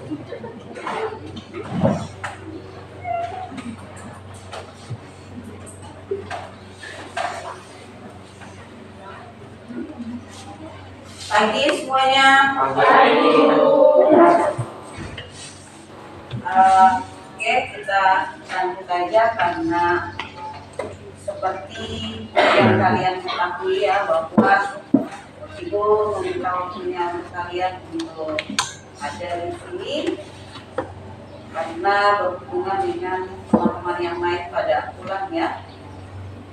Pagi semuanya. Oke, kita lanjut aja karena seperti yang kalian ketahui ya bahwa Ibu meminta waktunya kalian untuk ada di sini karena berhubungan dengan teman-teman yang lain pada pulang ya.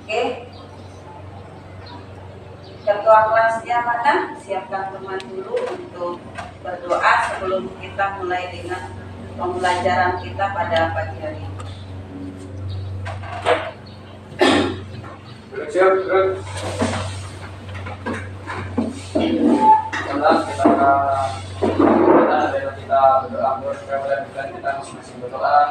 Oke. Ketua kelasnya mana? Siapkan teman dulu untuk berdoa sebelum kita mulai dengan pembelajaran kita pada pagi hari ini. Siap, terus. Kita berdoa supaya kita masing-masing berdoa.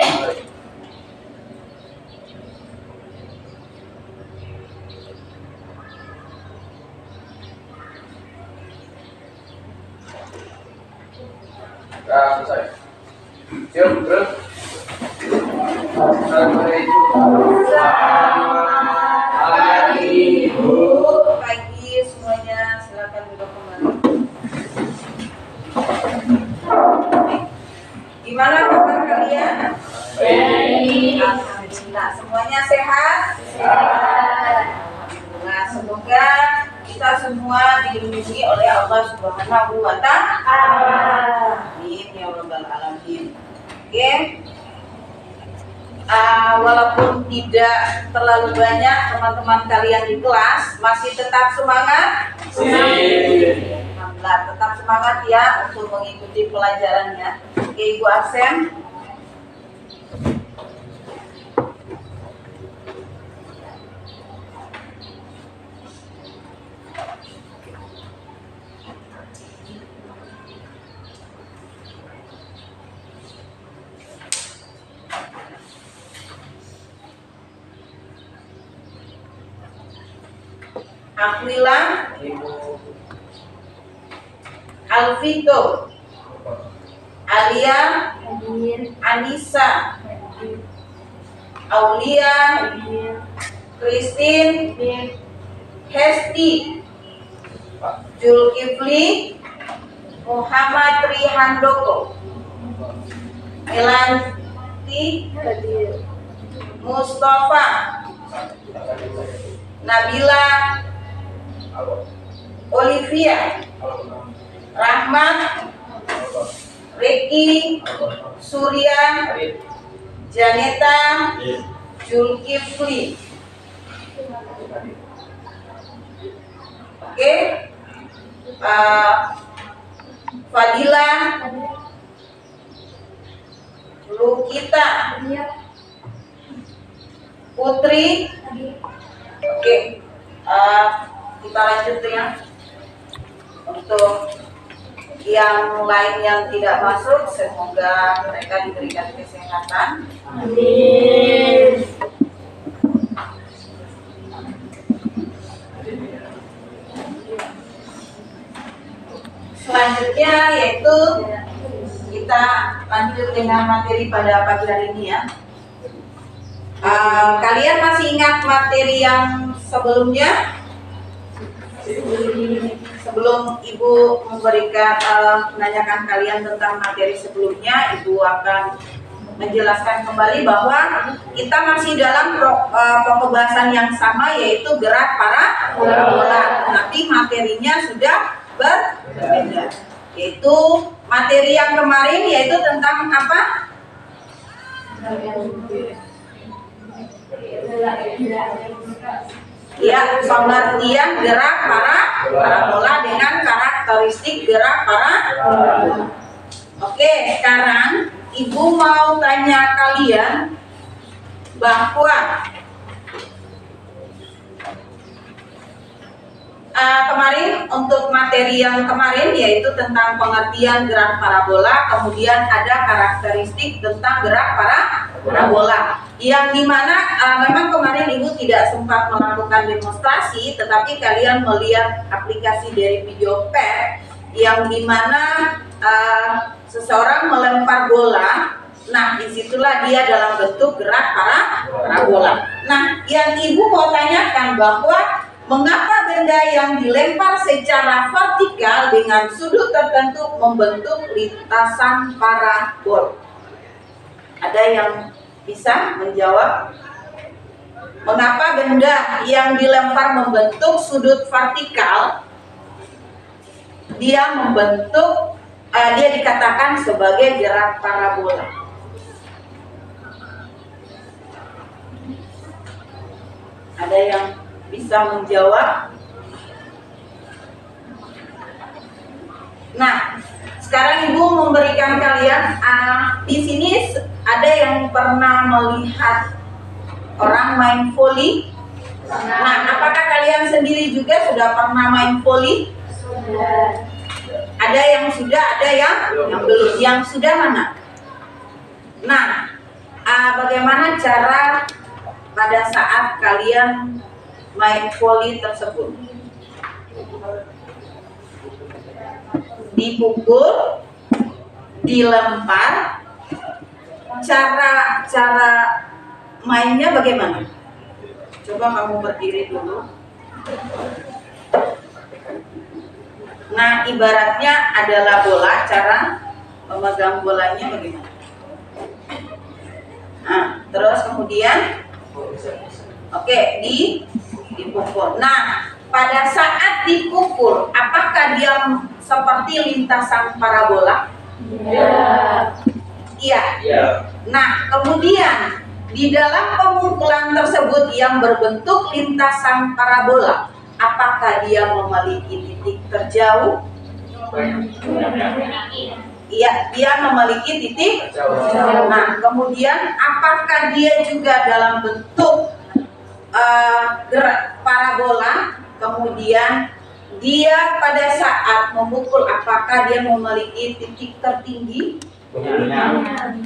Selesai. Siap, terus. Pagi semuanya, silakan duduk kembali. Gimana kabar kalian? Baik. Alhamdulillah, semuanya sehat? Alhamdulillah, semoga kita semua dilindungi oleh Allah Subhanahu wa Ta'ala. Amin ya rabbal alamin. Oke. Walaupun tidak terlalu banyak teman-teman kalian di kelas, masih tetap semangat? Alhamdulillah, tetap semangat ya untuk mengikuti pelajarannya. Oke, Ibu absen. Aquila, Alvito, Alia, Anissa, Aulia, Christine, Hesti, Julkifli, Muhammad Trihandoko, Melanti, Mustafa, Nabila, Olivia, Rahmat, Ricky, Surya, Janeta, Julkifli. Oke, Fadila, Lukita, Putri. Oke, kita lanjut ya. Untuk yang lain yang tidak masuk, semoga mereka diberikan kesehatan. Amin. Selanjutnya yaitu kita lanjut dengan materi pada pagi hari ini ya. Kalian masih ingat materi yang sebelumnya? Sebelum Ibu memberikan menanyakan kalian tentang materi sebelumnya, Ibu akan menjelaskan kembali bahwa kita masih dalam pembahasan yang sama, yaitu gerak parabola. Tapi materinya sudah berbeda. Yaitu materi yang kemarin yaitu tentang apa? Ya, pengertian gerak parabola dengan karakteristik gerak parabola. Oke, sekarang Ibu mau tanya kalian bahwa kemarin untuk materi yang kemarin yaitu tentang pengertian gerak parabola, kemudian ada karakteristik tentang gerak parabola. Yang dimana memang kemarin Ibu tidak sempat melakukan demonstrasi, tetapi kalian melihat aplikasi dari Videopad yang dimana seseorang melempar bola, nah disitulah dia dalam bentuk gerak parabola. Nah, yang ibu mau tanyakan bahwa mengapa benda yang dilempar secara vertikal dengan sudut tertentu membentuk lintasan parabol? Ada yang bisa menjawab? Mengapa benda yang dilempar membentuk sudut vertikal, dia dikatakan sebagai gerak parabola? Ada yang bisa menjawab? Nah, sekarang ibu memberikan kalian di sini ada yang pernah melihat orang main voli? Nah, apakah kalian sendiri juga sudah pernah main voli? Ada yang sudah, ada yang belum. Yang sudah mana? Nah, bagaimana cara pada saat kalian main voli tersebut? Dipukul, dilempar, cara mainnya bagaimana? Coba kamu berdiri dulu. Nah, ibaratnya adalah bola, cara memegang bolanya bagaimana? Nah, terus kemudian dipukul. Nah, pada saat dipukul, apakah dia seperti lintasan parabola? Iya. Nah, kemudian di dalam pemukulan tersebut yang berbentuk lintasan parabola, apakah dia memiliki titik terjauh? Iya, dia memiliki titik terjauh. Nah, kemudian apakah dia juga dalam bentuk gerak parabola? Kemudian dia pada saat memukul, apakah dia memiliki titik tertinggi?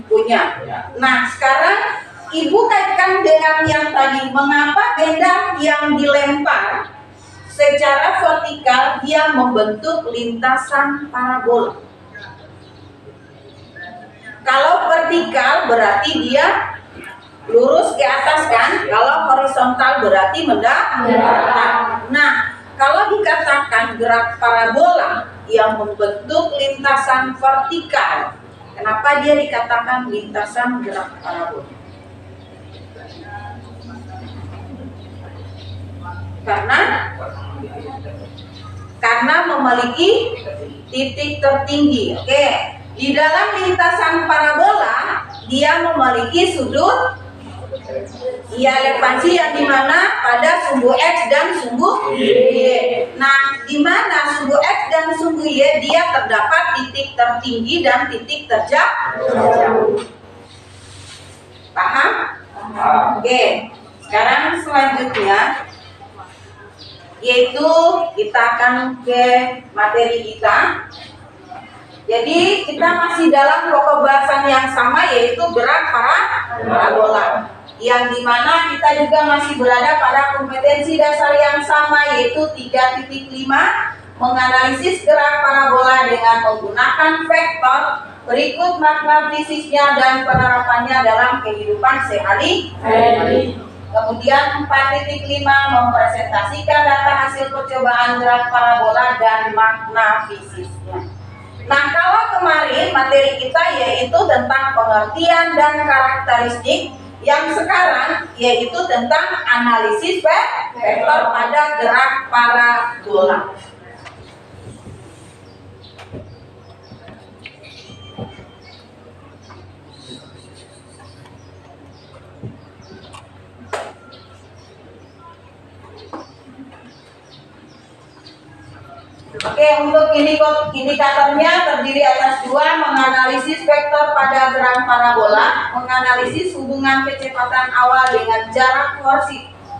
Punya. Nah, sekarang ibu kaitkan dengan yang tadi. Mengapa benda yang dilempar secara vertikal dia membentuk lintasan parabola? Kalau vertikal berarti dia lurus ke atas kan? Kalau horizontal berarti mendatar. Nah, kalau dikatakan gerak parabola yang membentuk lintasan vertikal, kenapa dia dikatakan lintasan gerak parabola? Karena memiliki titik tertinggi. Oke. Di dalam lintasan parabola dia memiliki sudut elevasi yang dimana pada sumbu X dan sumbu Y. Nah, di mana sumbu X dan sumbu Y dia terdapat titik tertinggi dan titik terjauh. Paham? Oke. Sekarang selanjutnya yaitu kita akan ke materi kita. Jadi kita masih dalam pokok bahasan yang sama, yaitu gerak parabola, yang dimana kita juga masih berada pada kompetensi dasar yang sama, yaitu 3.5 menganalisis gerak parabola dengan menggunakan vektor. Berikut makna fisiknya dan penerapannya dalam kehidupan sehari-hari. Kemudian 4.5 mempresentasikan data hasil percobaan gerak parabola dan makna fisiknya. Nah, kalau kemarin materi kita yaitu tentang pengertian dan karakteristik, yang sekarang yaitu tentang analisis vektor pada gerak parabola. Oke, untuk indikatornya terdiri atas 2, menganalisis vektor pada gerak parabola, menganalisis hubungan kecepatan awal dengan jarak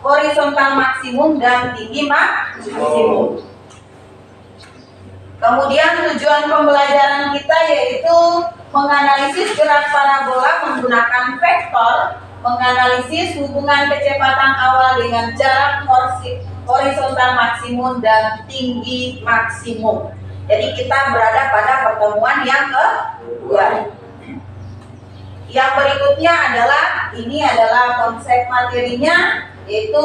horizontal maksimum dan tinggi maksimum. Kemudian tujuan pembelajaran kita yaitu menganalisis gerak parabola menggunakan vektor, menganalisis hubungan kecepatan awal dengan jarak horizontal maksimum dan tinggi maksimum. Jadi kita berada pada pertemuan yang kedua. Yang berikutnya adalah, ini adalah konsep materinya, yaitu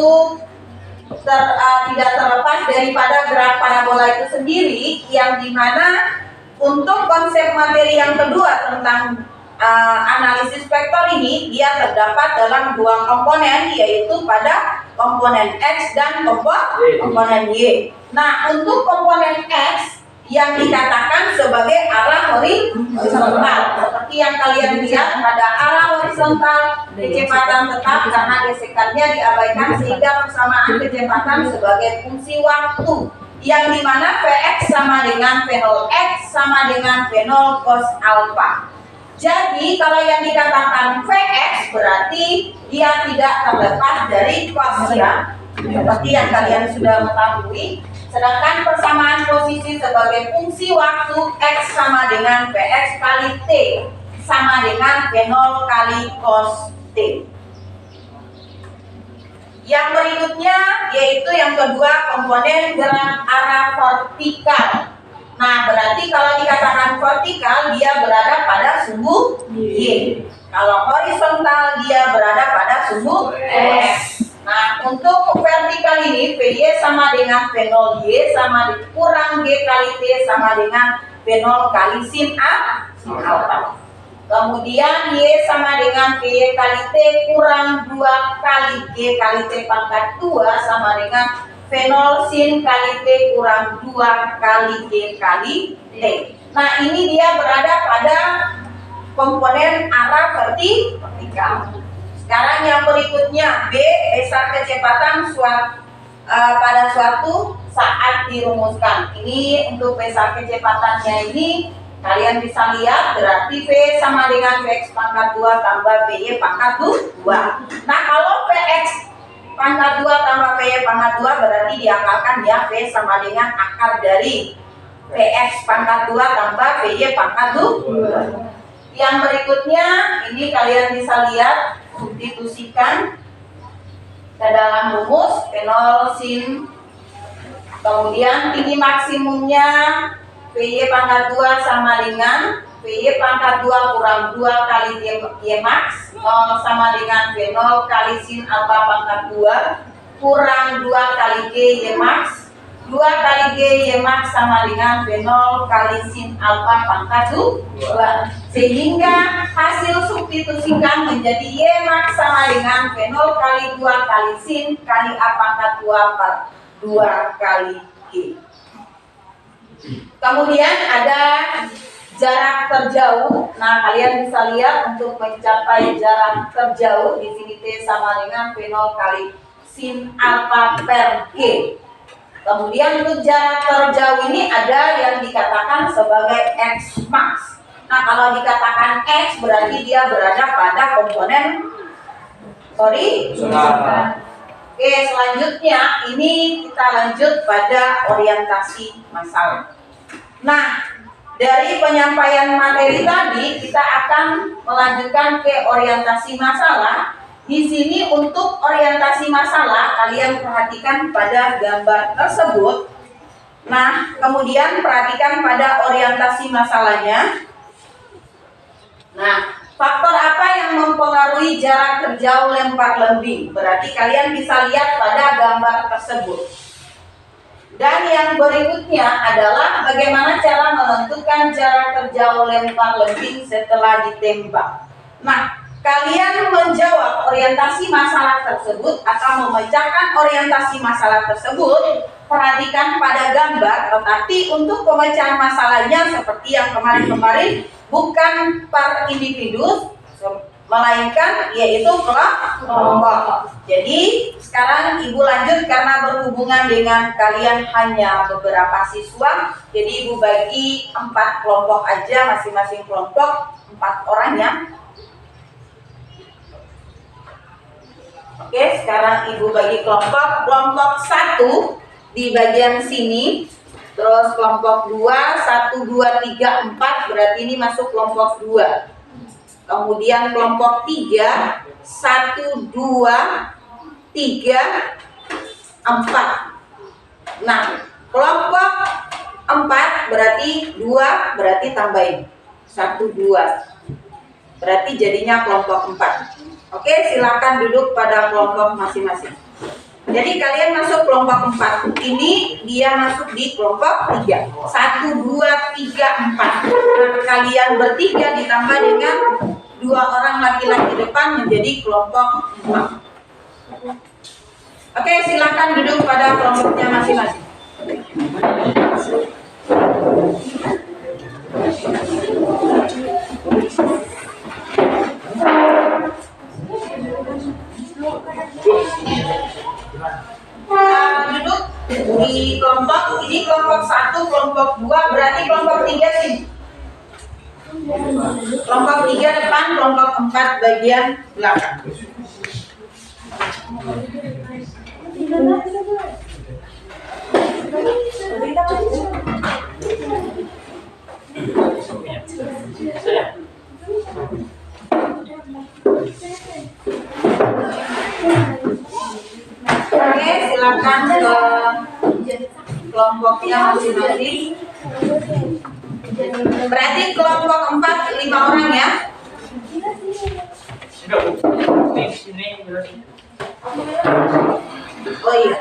tidak terlepas daripada gerak parabola itu sendiri, yang dimana untuk konsep materi yang kedua tentang analisis vektor ini, dia terdapat dalam dua komponen, yaitu pada komponen X dan komponen Y. Nah, untuk komponen X yang dikatakan sebagai arah horizontal, seperti yang kalian lihat pada arah horizontal kecepatan tetap karena gesekannya diabaikan, sehingga persamaan kecepatan sebagai fungsi waktu, yang dimana Vx sama dengan V0 X sama dengan V0 cos alpha. Jadi kalau yang dikatakan Vx berarti dia tidak terlepas dari cos, ya, seperti yang kalian sudah mengetahui. Sedangkan persamaan posisi sebagai fungsi waktu X sama dengan Vx kali T sama dengan V0 kali cos T. Yang berikutnya yaitu yang kedua, komponen gerak arah vertikal. Nah, berarti kalau dikatakan vertikal dia berada pada sumbu Y. Kalau horizontal dia berada pada sumbu X. Nah, untuk vertikal ini VY sama dengan V0 Y sama kurang G kali T sama dengan V0 kali sin alpha. Kemudian Y sama dengan VY kali T kurang 2 kali G kali T pangkat 2 sama dengan V0 sin kali T kurang 2 kali G kali T. Nah, ini dia berada pada komponen arah vertikal. Sekarang yang berikutnya, B, besar kecepatan pada suatu saat dirumuskan. Ini untuk besar kecepatannya ini kalian bisa lihat, berarti V sama dengan Vx pangkat 2 tambah Vy pangkat 2. Nah, kalau Vx pangkat 2 tambah Vy pangkat 2 berarti diakalkan ya, V sama dengan akar dari Vx pangkat 2 tambah Vy pangkat 2. Yang berikutnya, ini kalian bisa lihat, substitusikan ke dalam rumus V0 sin, kemudian tinggi maksimumnya Vy pangkat 2 sama dengan Vy pangkat 2 kurang 2 kali Y max, 0 sama dengan V0 kali sin alpha pangkat 2 kurang 2 kali G Y max, 2 kali G Y max sama dengan V0 kali sin alpha pangkat 2. Sehingga hasil substitusikan menjadi Y max sama dengan V0 kali 2 kali sin kali A pangkat 2 per 2 kali G. Kemudian ada jarak terjauh. Nah, kalian bisa lihat untuk mencapai jarak terjauh di sini T sama dengan V0 kali sin alpha per G. Kemudian untuk jarak terjauh ini ada yang dikatakan sebagai X max. Nah, kalau dikatakan X berarti dia berada pada komponen horizontal. Oke, selanjutnya ini kita lanjut pada orientasi masalah. Nah, dari penyampaian materi tadi kita akan melanjutkan ke orientasi masalah. Di sini untuk orientasi masalah kalian perhatikan pada gambar tersebut. Nah, kemudian perhatikan pada orientasi masalahnya. Nah, faktor apa yang mempengaruhi jarak terjauh lempar lembing? Berarti kalian bisa lihat pada gambar tersebut. Dan yang berikutnya adalah bagaimana cara menentukan jarak terjauh lempar lembing setelah ditembak. Nah, kalian menjawab orientasi masalah tersebut atau memecahkan orientasi masalah tersebut, perhatikan pada gambar, tetapi untuk pemecahan masalahnya seperti yang kemarin-kemarin, bukan per individu, melainkan yaitu kelompok. Jadi sekarang Ibu lanjut karena berhubungan dengan kalian hanya beberapa siswa, jadi Ibu bagi 4 kelompok aja, masing-masing kelompok 4 orang ya. Oke, sekarang Ibu bagi kelompok 1 di bagian sini, terus kelompok 2, 1, 2, 3, 4 berarti ini masuk kelompok 2. Kemudian kelompok 3, 1, 2, 3, 4. Nah, kelompok 4 berarti 2 berarti tambahin 1, 2. Berarti jadinya kelompok 4. Oke, silakan duduk pada kelompok masing-masing. Jadi kalian masuk kelompok 4. Ini dia masuk di kelompok 3. 1, 2, 3, 4. Nah, kalian bertiga ditambah dengan 2 orang laki-laki depan menjadi kelompok 4. Oke, silakan duduk pada kelompoknya masing-masing. Duduk di kelompok ini, kelompok 1, kelompok 2, berarti kelompok 3 sih. Kelompok 3 depan, kelompok 4 bagian belakang. Oke, silakan ke kelompoknya masing-masing. Berarti kelompok 4 5 orang ya. Oh iya.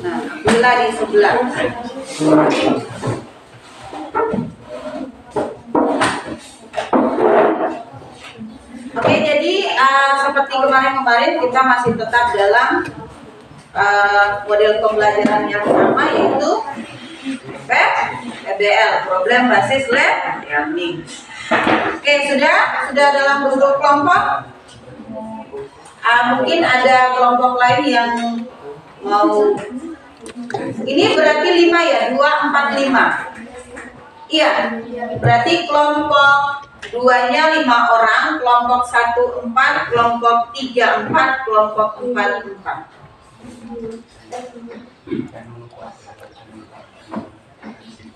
Nah, bila di sebelah. Oke, jadi seperti kemarin-kemarin kita masih tetap dalam model pembelajaran yang sama, yaitu PBL, problem basis learning. Oke, sudah dalam bentuk kelompok. Mungkin ada kelompok lain yang mau. Ini berarti 5 ya, 2, 4, 5. Iya, berarti kelompok 2-nya 5 orang, kelompok 1 4, kelompok 3 4, kelompok 4 4.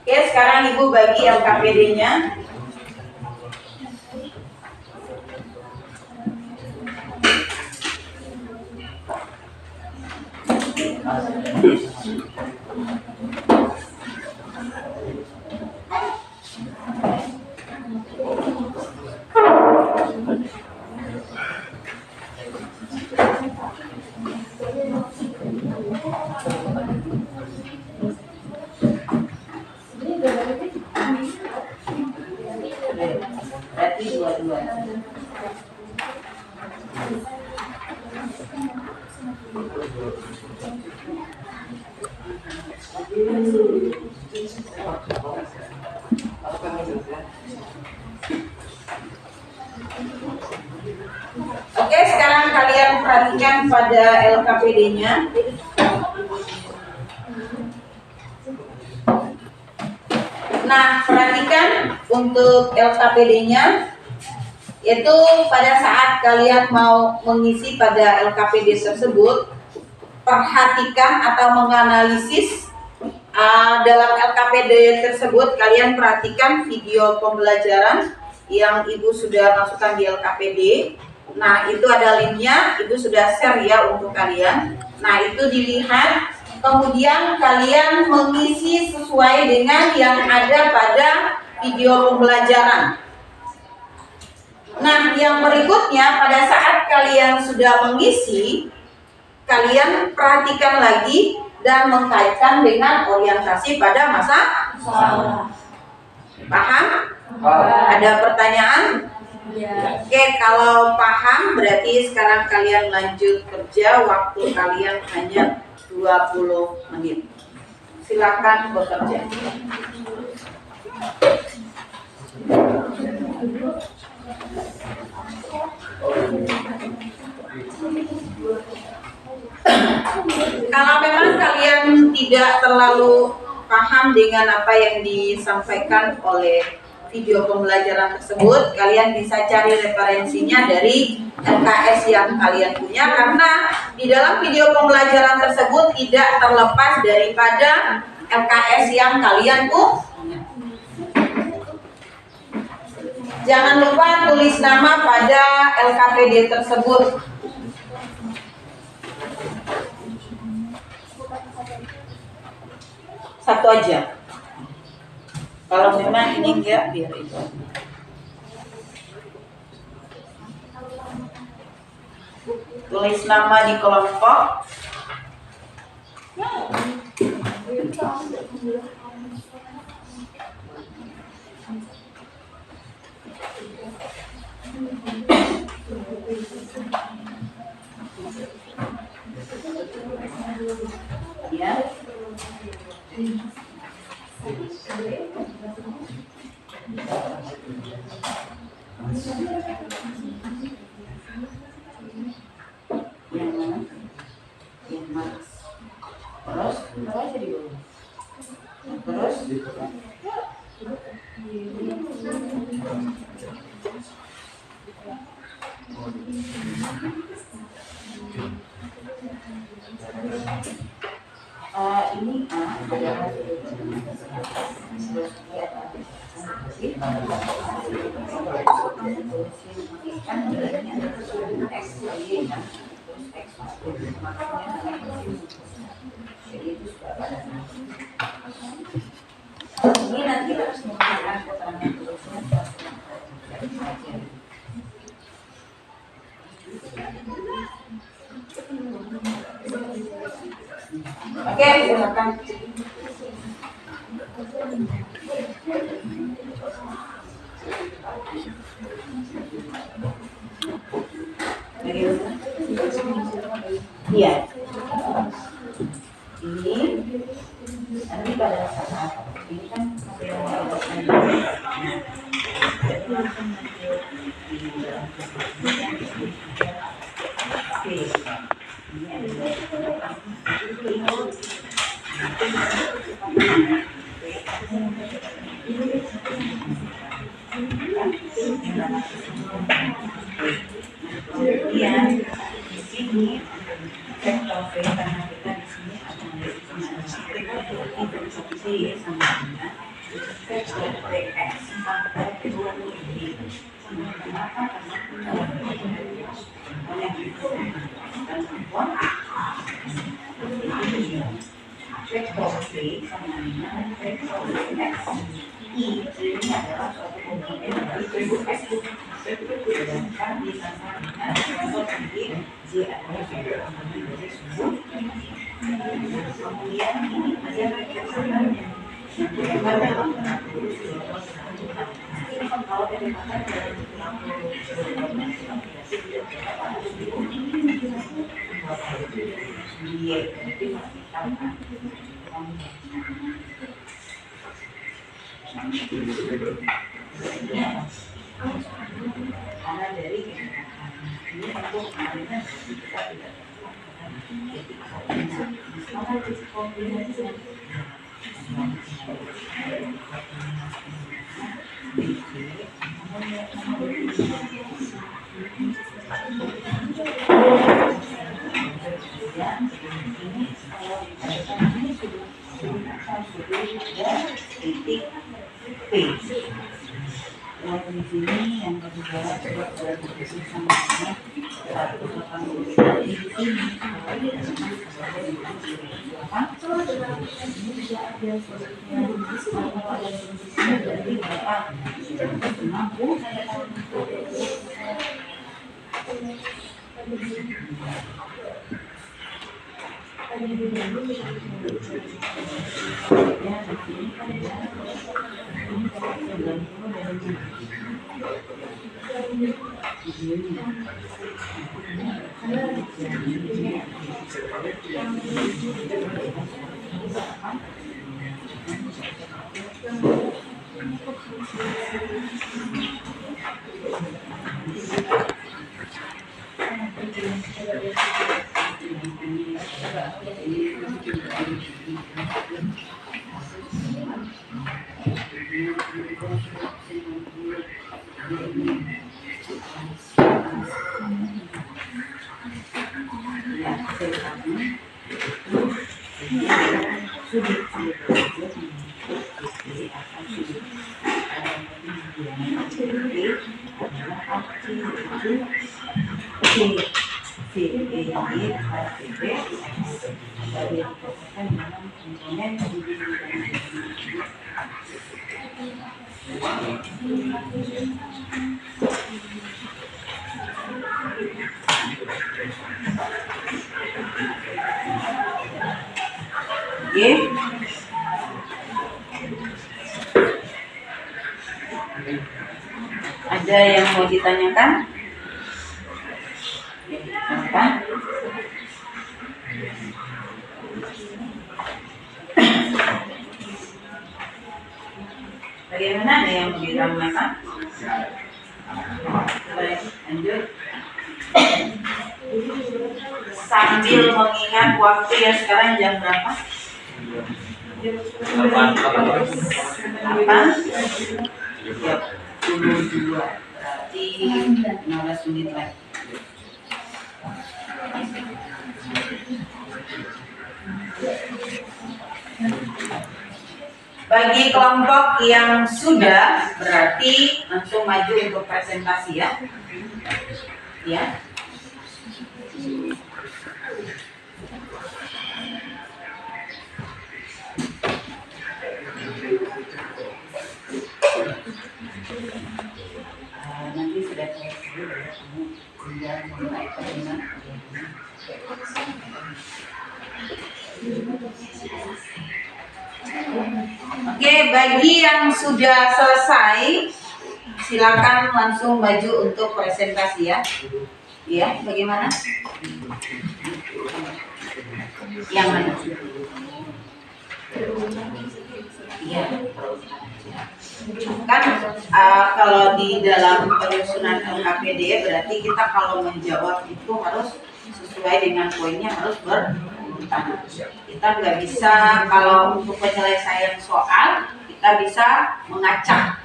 Oke, sekarang Ibu bagi LKPD-nya. Berarti dua-dua. Oke, sekarang kalian perhatikan pada LKPD-nya. Nah, perhatikan untuk LKPD-nya, yaitu pada saat kalian mau mengisi pada LKPD tersebut, perhatikan atau menganalisis dalam LKPD tersebut. Kalian perhatikan video pembelajaran yang Ibu sudah masukkan di LKPD. Nah, itu ada linknya, Ibu sudah share ya untuk kalian. Nah, itu dilihat. Kemudian kalian mengisi sesuai dengan yang ada pada video pembelajaran. Nah, yang berikutnya pada saat kalian sudah mengisi, kalian perhatikan lagi dan mengkaitkan dengan orientasi pada masa. Paham? Ada pertanyaan? Oke, kalau paham berarti sekarang kalian lanjut kerja. Waktu kalian hanya 20 menit. Silakan bekerja. Kalau memang kalian tidak terlalu paham dengan apa yang disampaikan oleh video pembelajaran tersebut, kalian bisa cari referensinya dari LKS yang kalian punya, karena di dalam video pembelajaran tersebut tidak terlepas daripada LKS yang kalian punya. Jangan lupa tulis nama pada LKPD tersebut. satu aja. Kalau memang ini enggak, biar itu. Tulis nama di kelompok. Ya. Yang mana? Yang malas. Terus, apa aja di bawah? Terus, ini adalah ini nanti harus menggunakan keterangan tulisnya. Oke, silakan. Iya. Ini nanti pada saat ini kan kemudian di sini vektor V karena kita di sini akan interseksi sama dengan vektor Vx sampai 2 kenapa? Karena vektor V sama dengan vektor Vx. I ini adalah suatu komponen dari vektor X. Sedangkan bisa sama dengan vektor Z adalah suatu komponen dari sumbu. Kemudian ini ada vektor sebenarnya. Ini kalau derivatan dari karena dari ini untuk kita tidak titik P. Dan di sini yang kedua sudah berposisi sama dengan 180 di sini. CEY HTP dari dikatakan dalam komponen Oke. Ada yang mau ditanyakan? Apa? Bagaimana, ada yang mau ditanyakan? Baik, lanjut. Sambil mengingat waktu ya, sekarang jam berapa? 8:32, berarti 15 menit lagi. Bagi kelompok yang sudah, berarti langsung maju untuk presentasi ya. Ya. Nanti sudah selesai, kamu tinggal mulai dengan Oke, bagi yang sudah selesai, silakan langsung maju untuk presentasi ya. Iya, bagaimana? Yang mana? Iya. Kan kalau di dalam penyusunan LKPD berarti kita kalau menjawab itu harus sesuai dengan poinnya, harus berurutan. Kita nggak bisa kalau untuk penyelesaian soal kita bisa mengacak.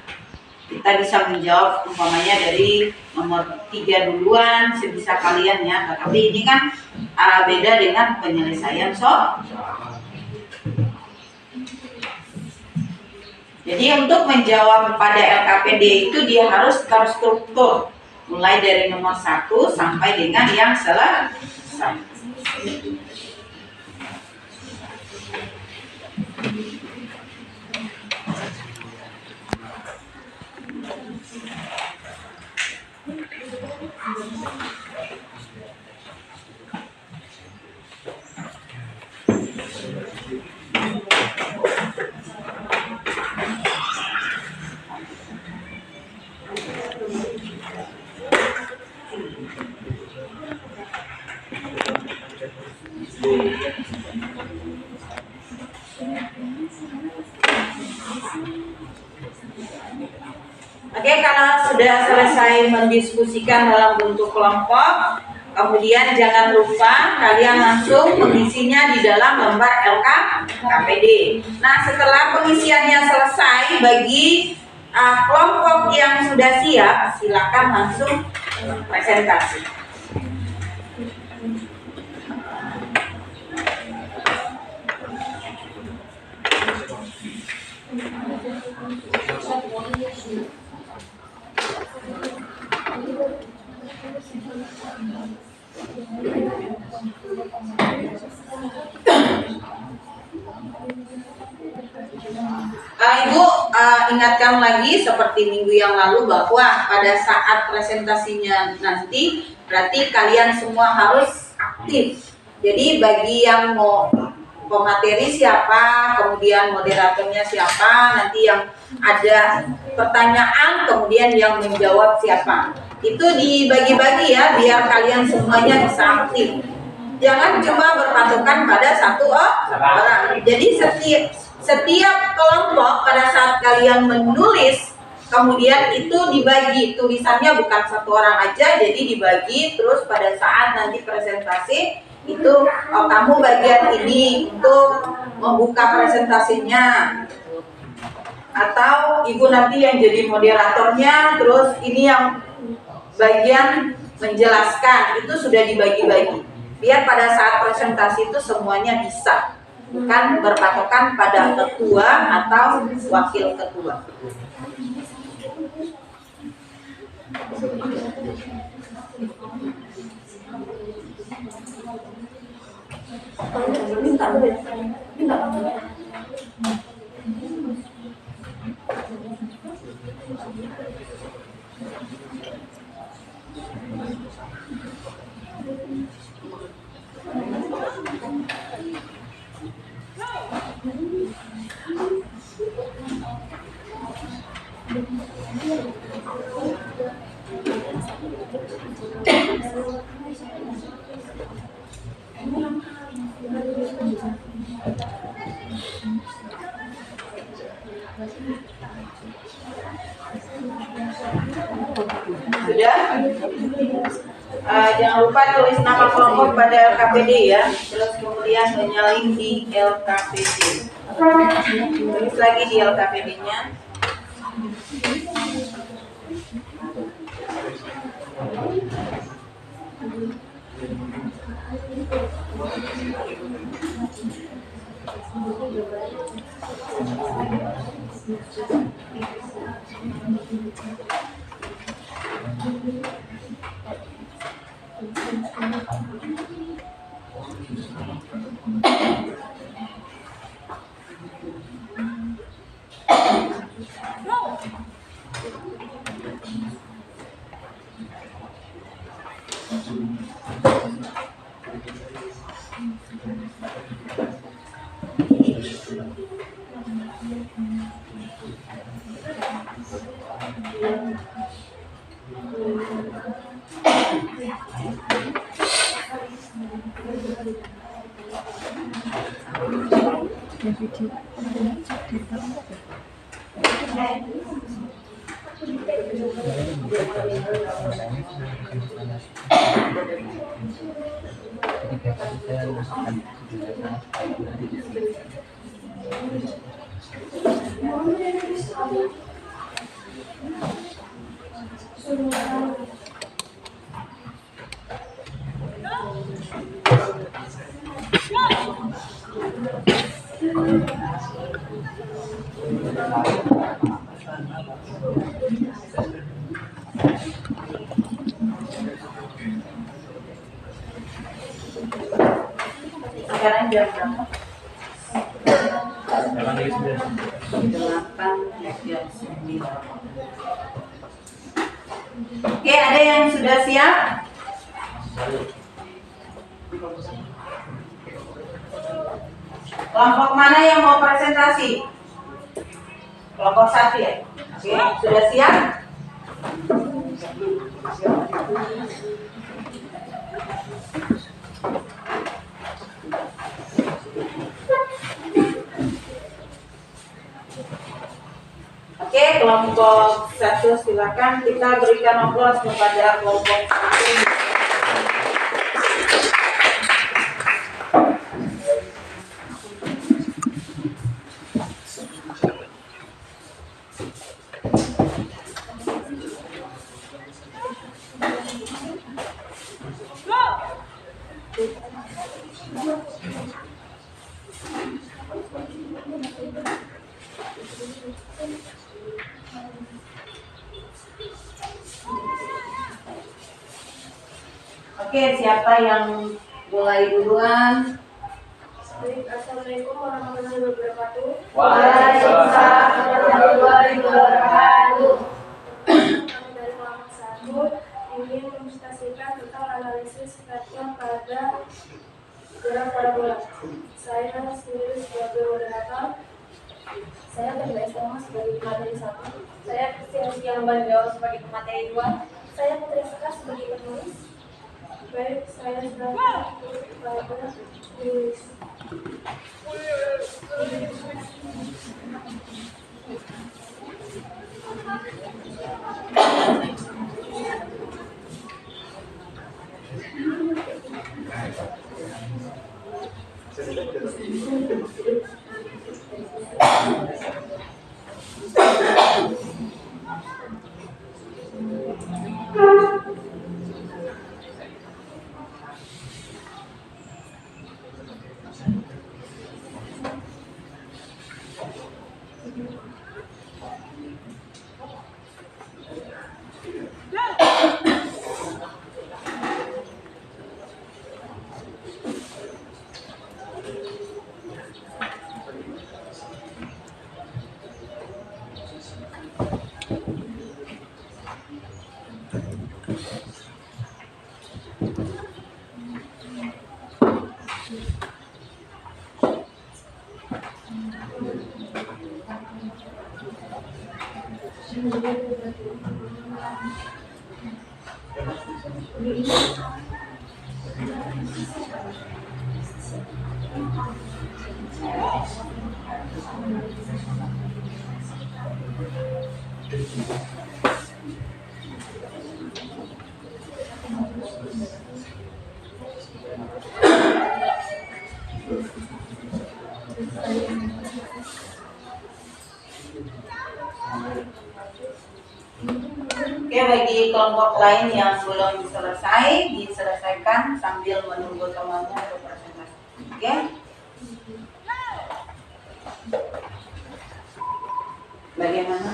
Kita bisa menjawab umpamanya dari nomor 3 duluan sebisa kalian ya. Tapi ini kan beda dengan penyelesaian soal. Jadi untuk menjawab pada LKPD itu dia harus terstruktur mulai dari nomor 1 sampai dengan yang selesai. Oke, kalau sudah selesai mendiskusikan dalam bentuk kelompok, kemudian jangan lupa kalian langsung mengisinya di dalam lembar LKPD. Nah, setelah pengisiannya selesai, bagi kelompok yang sudah siap, silakan langsung presentasi. Ibu ingatkan lagi seperti minggu yang lalu bahwa pada saat presentasinya nanti berarti kalian semua harus aktif. Jadi bagi yang mau pemateri siapa, kemudian moderatornya siapa, nanti yang ada pertanyaan kemudian yang menjawab siapa. Itu dibagi-bagi ya biar kalian semuanya bisa aktif. Jangan cuma berpatokan pada satu orang. Jadi setiap kelompok pada saat kalian menulis, kemudian itu dibagi, tulisannya bukan satu orang aja, jadi dibagi. Terus pada saat nanti presentasi itu kamu bagian ini untuk membuka presentasinya, atau ibu nanti yang jadi moderatornya, terus ini yang bagian menjelaskan, itu sudah dibagi-bagi biar pada saat presentasi itu semuanya bisa, bukan berpatokan pada ketua atau wakil ketua. Sudah? Jangan lupa tulis nama kelompok pada LKPD ya. Terus kemudian menyalin di LKPD. Tulis lagi di LKPD-nya. Sekarang jam berapa? 8 jam 9. Oke, ada yang sudah siap? Kelompok mana yang mau presentasi? Kelompok 1 ya? Oke, sudah siap? Oke, kelompok 1 silakan kita berikan aplaus kepada kelompok 1. Oke, siapa yang mulai duluan? Assalamualaikum warahmatullahi wabarakatuh. Waalaikumsalam warahmatullahi wabarakatuh. Kami dari kelompok 1 ingin mempresentasikan tentang analisis spesial pada gerak parabola. Saya sendiri sebagai moderator. Saya Tenda Estoma sebagai pemateri 1. Saya Christian Banjau sebagai pemateri 2. Saya Putri Seka sebagai penulis. Baik, saya sudah pada tulis. Oke, bagi kelompok lain yang belum selesai, diselesaikan sambil menunggu temannya untuk presentasi. Oke? Bagaimana?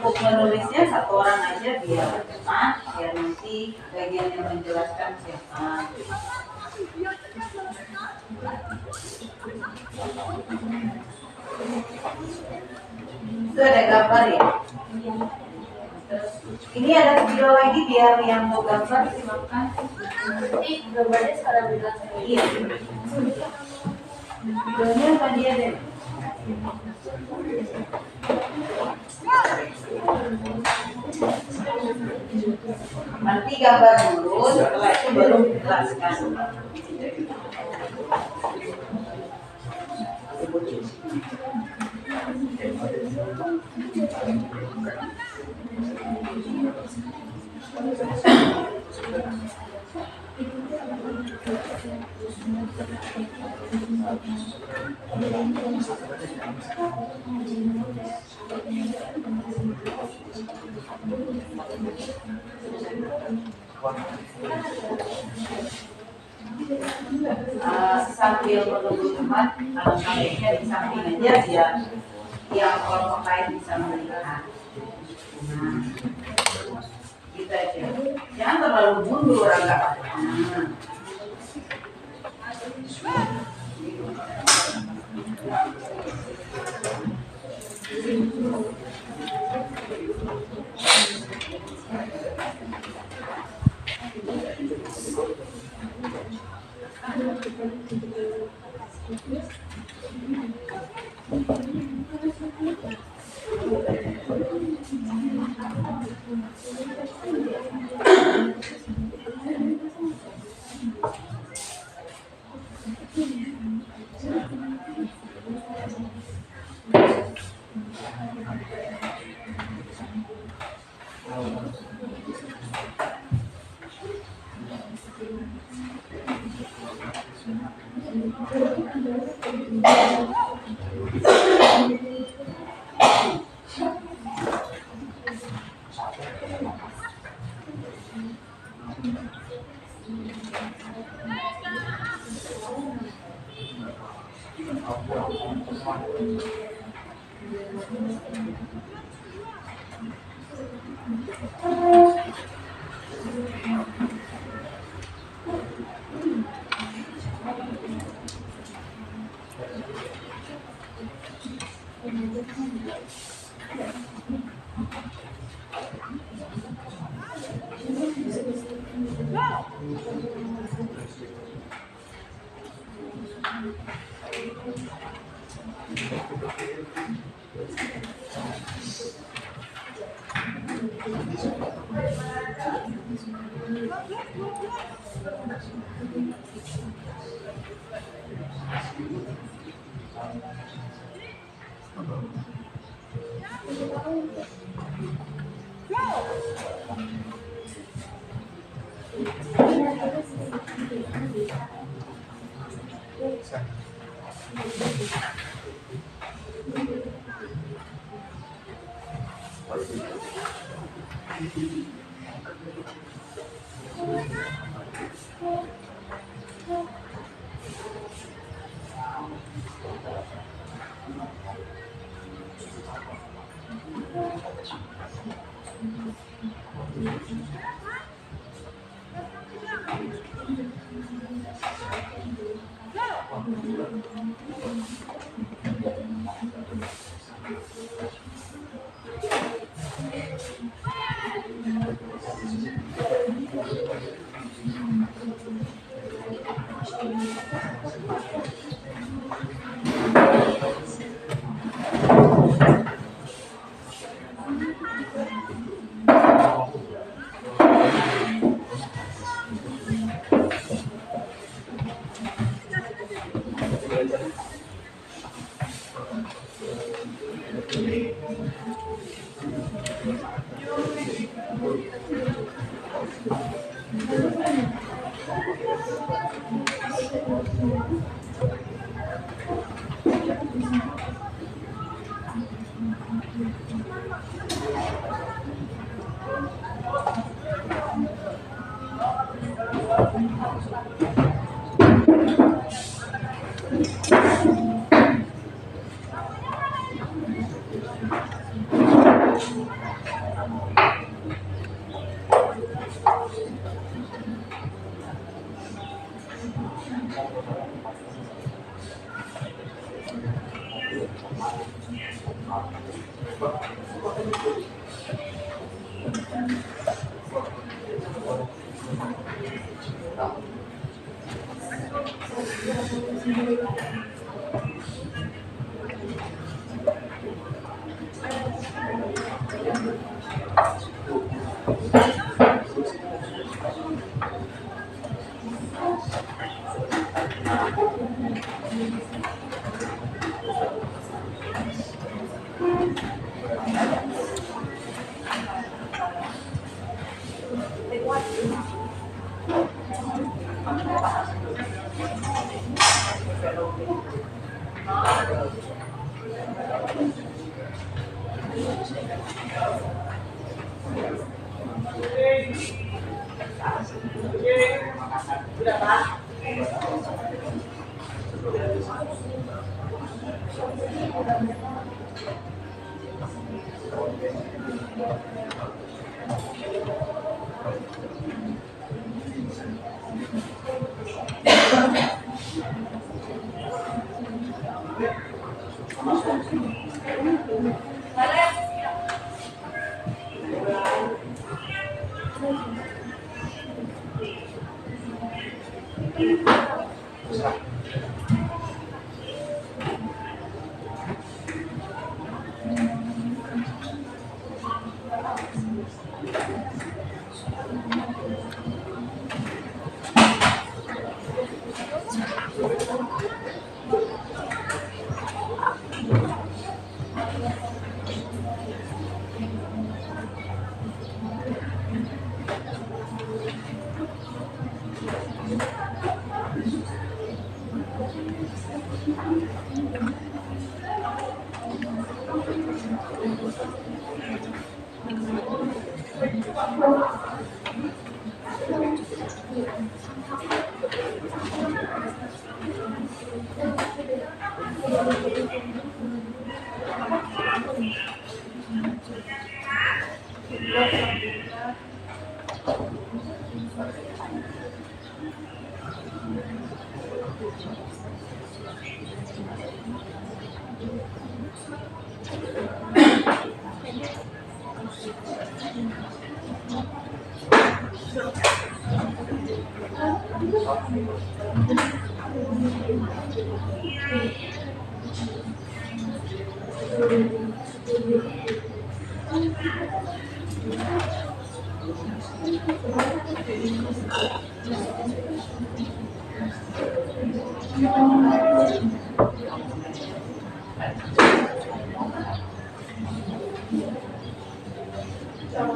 Untuk menulisnya satu orang aja biar cepat, biar nanti bagian yang menjelaskan siapa. Itu ada gambar ya. Terus ini ada video lagi biar yang mau gambar silakan. Nanti gambarnya sekarang bilang. Iya. Videonya apa dia deh? Nanti gambar dulu, setelah itu baru dijelaskan. Sambil menunggu teman, sampingnya di samping aja biar yang kelompok lain bisa melihat. Nah, gitu aja. Jangan terlalu mundur agak.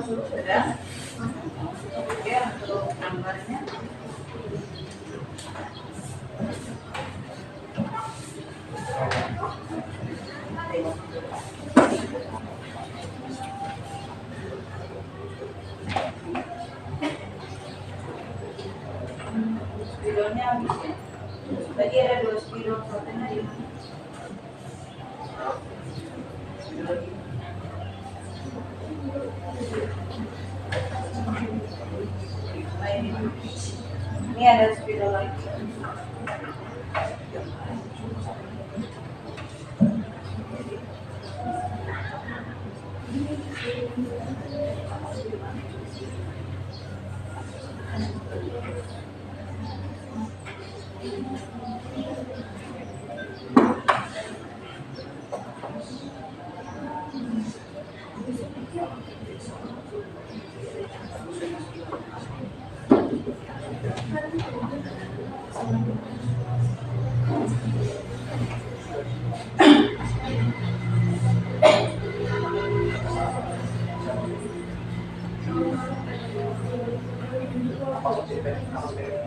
Sudah. Oke, untuk gambarnya. Spidolnya habis ya. Tadi ada 2 spidol, satunya di mana? Spidol ini. di dalam.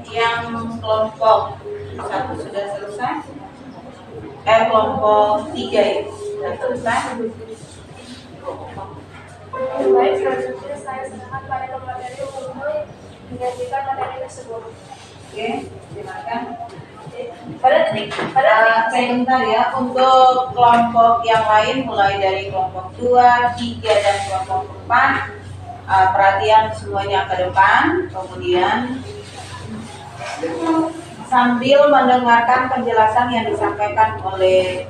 Yang kelompok 1 sudah selesai. Kelompok 3 ya sudah selesai. Baik, selanjutnya saya serahkan pada pemateri untuk menyajikan materi tersebut. Oke, silakan. Pada Sebentar ya, untuk kelompok yang lain mulai dari kelompok 2, 3, dan kelompok 4, perhatian semuanya ke depan, kemudian sambil mendengarkan penjelasan yang disampaikan oleh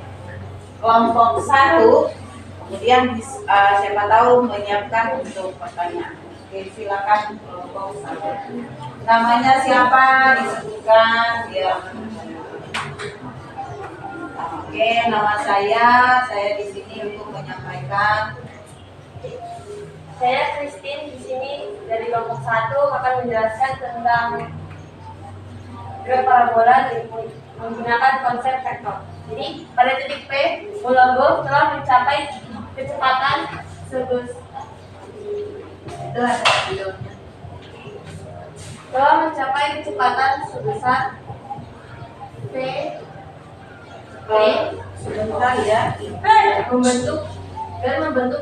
kelompok 1, kemudian siapa tahu menyiapkan untuk pertanyaan. Oke, silakan kelompok 1. Namanya siapa? Disebutkan ya. Oke, nama saya di sini untuk menyampaikan. Saya Christine di sini dari kelompok 1 akan menjelaskan tentang graf parabola menggunakan konsep vektor. Jadi pada titik P, bola telah mencapai kecepatan sebesar P Sebentar ya. membentuk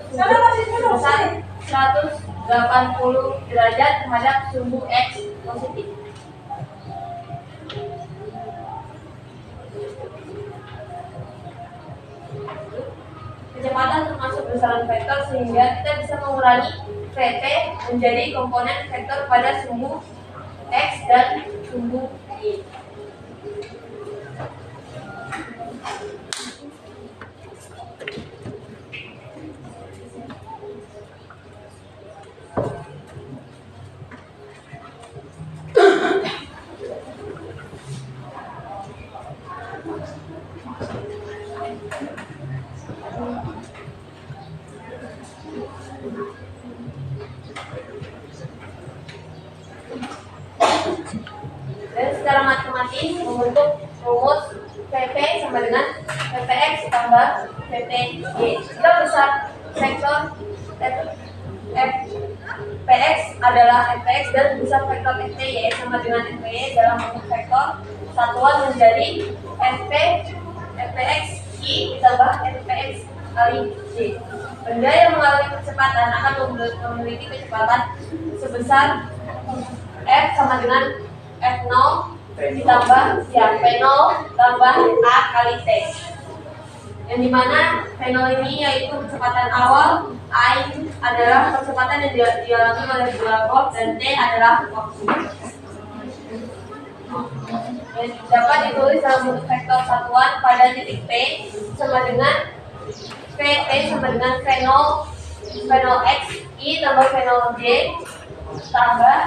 sebesar 180 derajat terhadap sumbu X positif. Kecepatan termasuk besaran vektor sehingga kita bisa mengurangi Vt menjadi komponen vektor pada sumbu X dan sumbu Y. Dan secara matematis membentuk rumus Vp sama dengan Vpx tambah Vpy. Jika besar vektor Fpx adalah Fpx dan besar vektor Fpy sama dengan Fpy dalam bentuk vektor satuan menjadi Fpx I ditambah Fpx kali J. Benda yang mengalami kecepatan akan memiliki kecepatan sebesar F sama dengan F0 ditambah P0 tambah A kali T, yang dimana P0 ini yaitu kecepatan awal, I adalah kecepatan yang dialami oleh bola golf, dan T adalah waktu. Dan dapat ditulis dalam bentuk vektor satuan pada titik P sama dengan Pt sama dengan V0x I tambah V0j tambah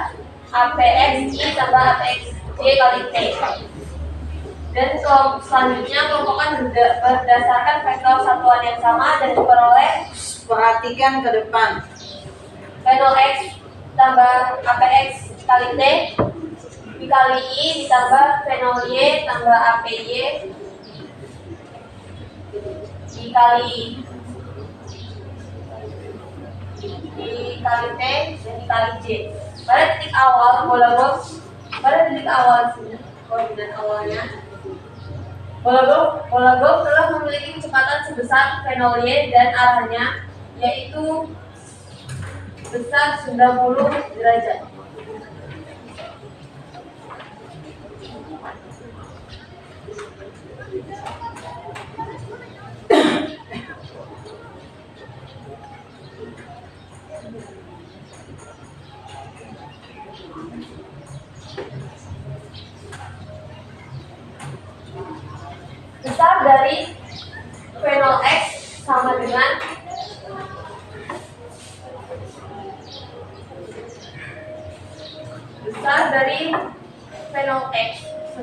APX I tambah APX J kali T. Dan selanjutnya kelompokan berdasarkan vektor satuan yang sama dan diperoleh. Perhatikan ke depan. V0x tambah APX kali T dikali I ditambah V0y tambah APY dikali T dan dikali J. Pada titik awal koordinat awalnya bola golf telah memiliki kecepatan sebesar V0y dan arahnya yaitu besar 90 derajat.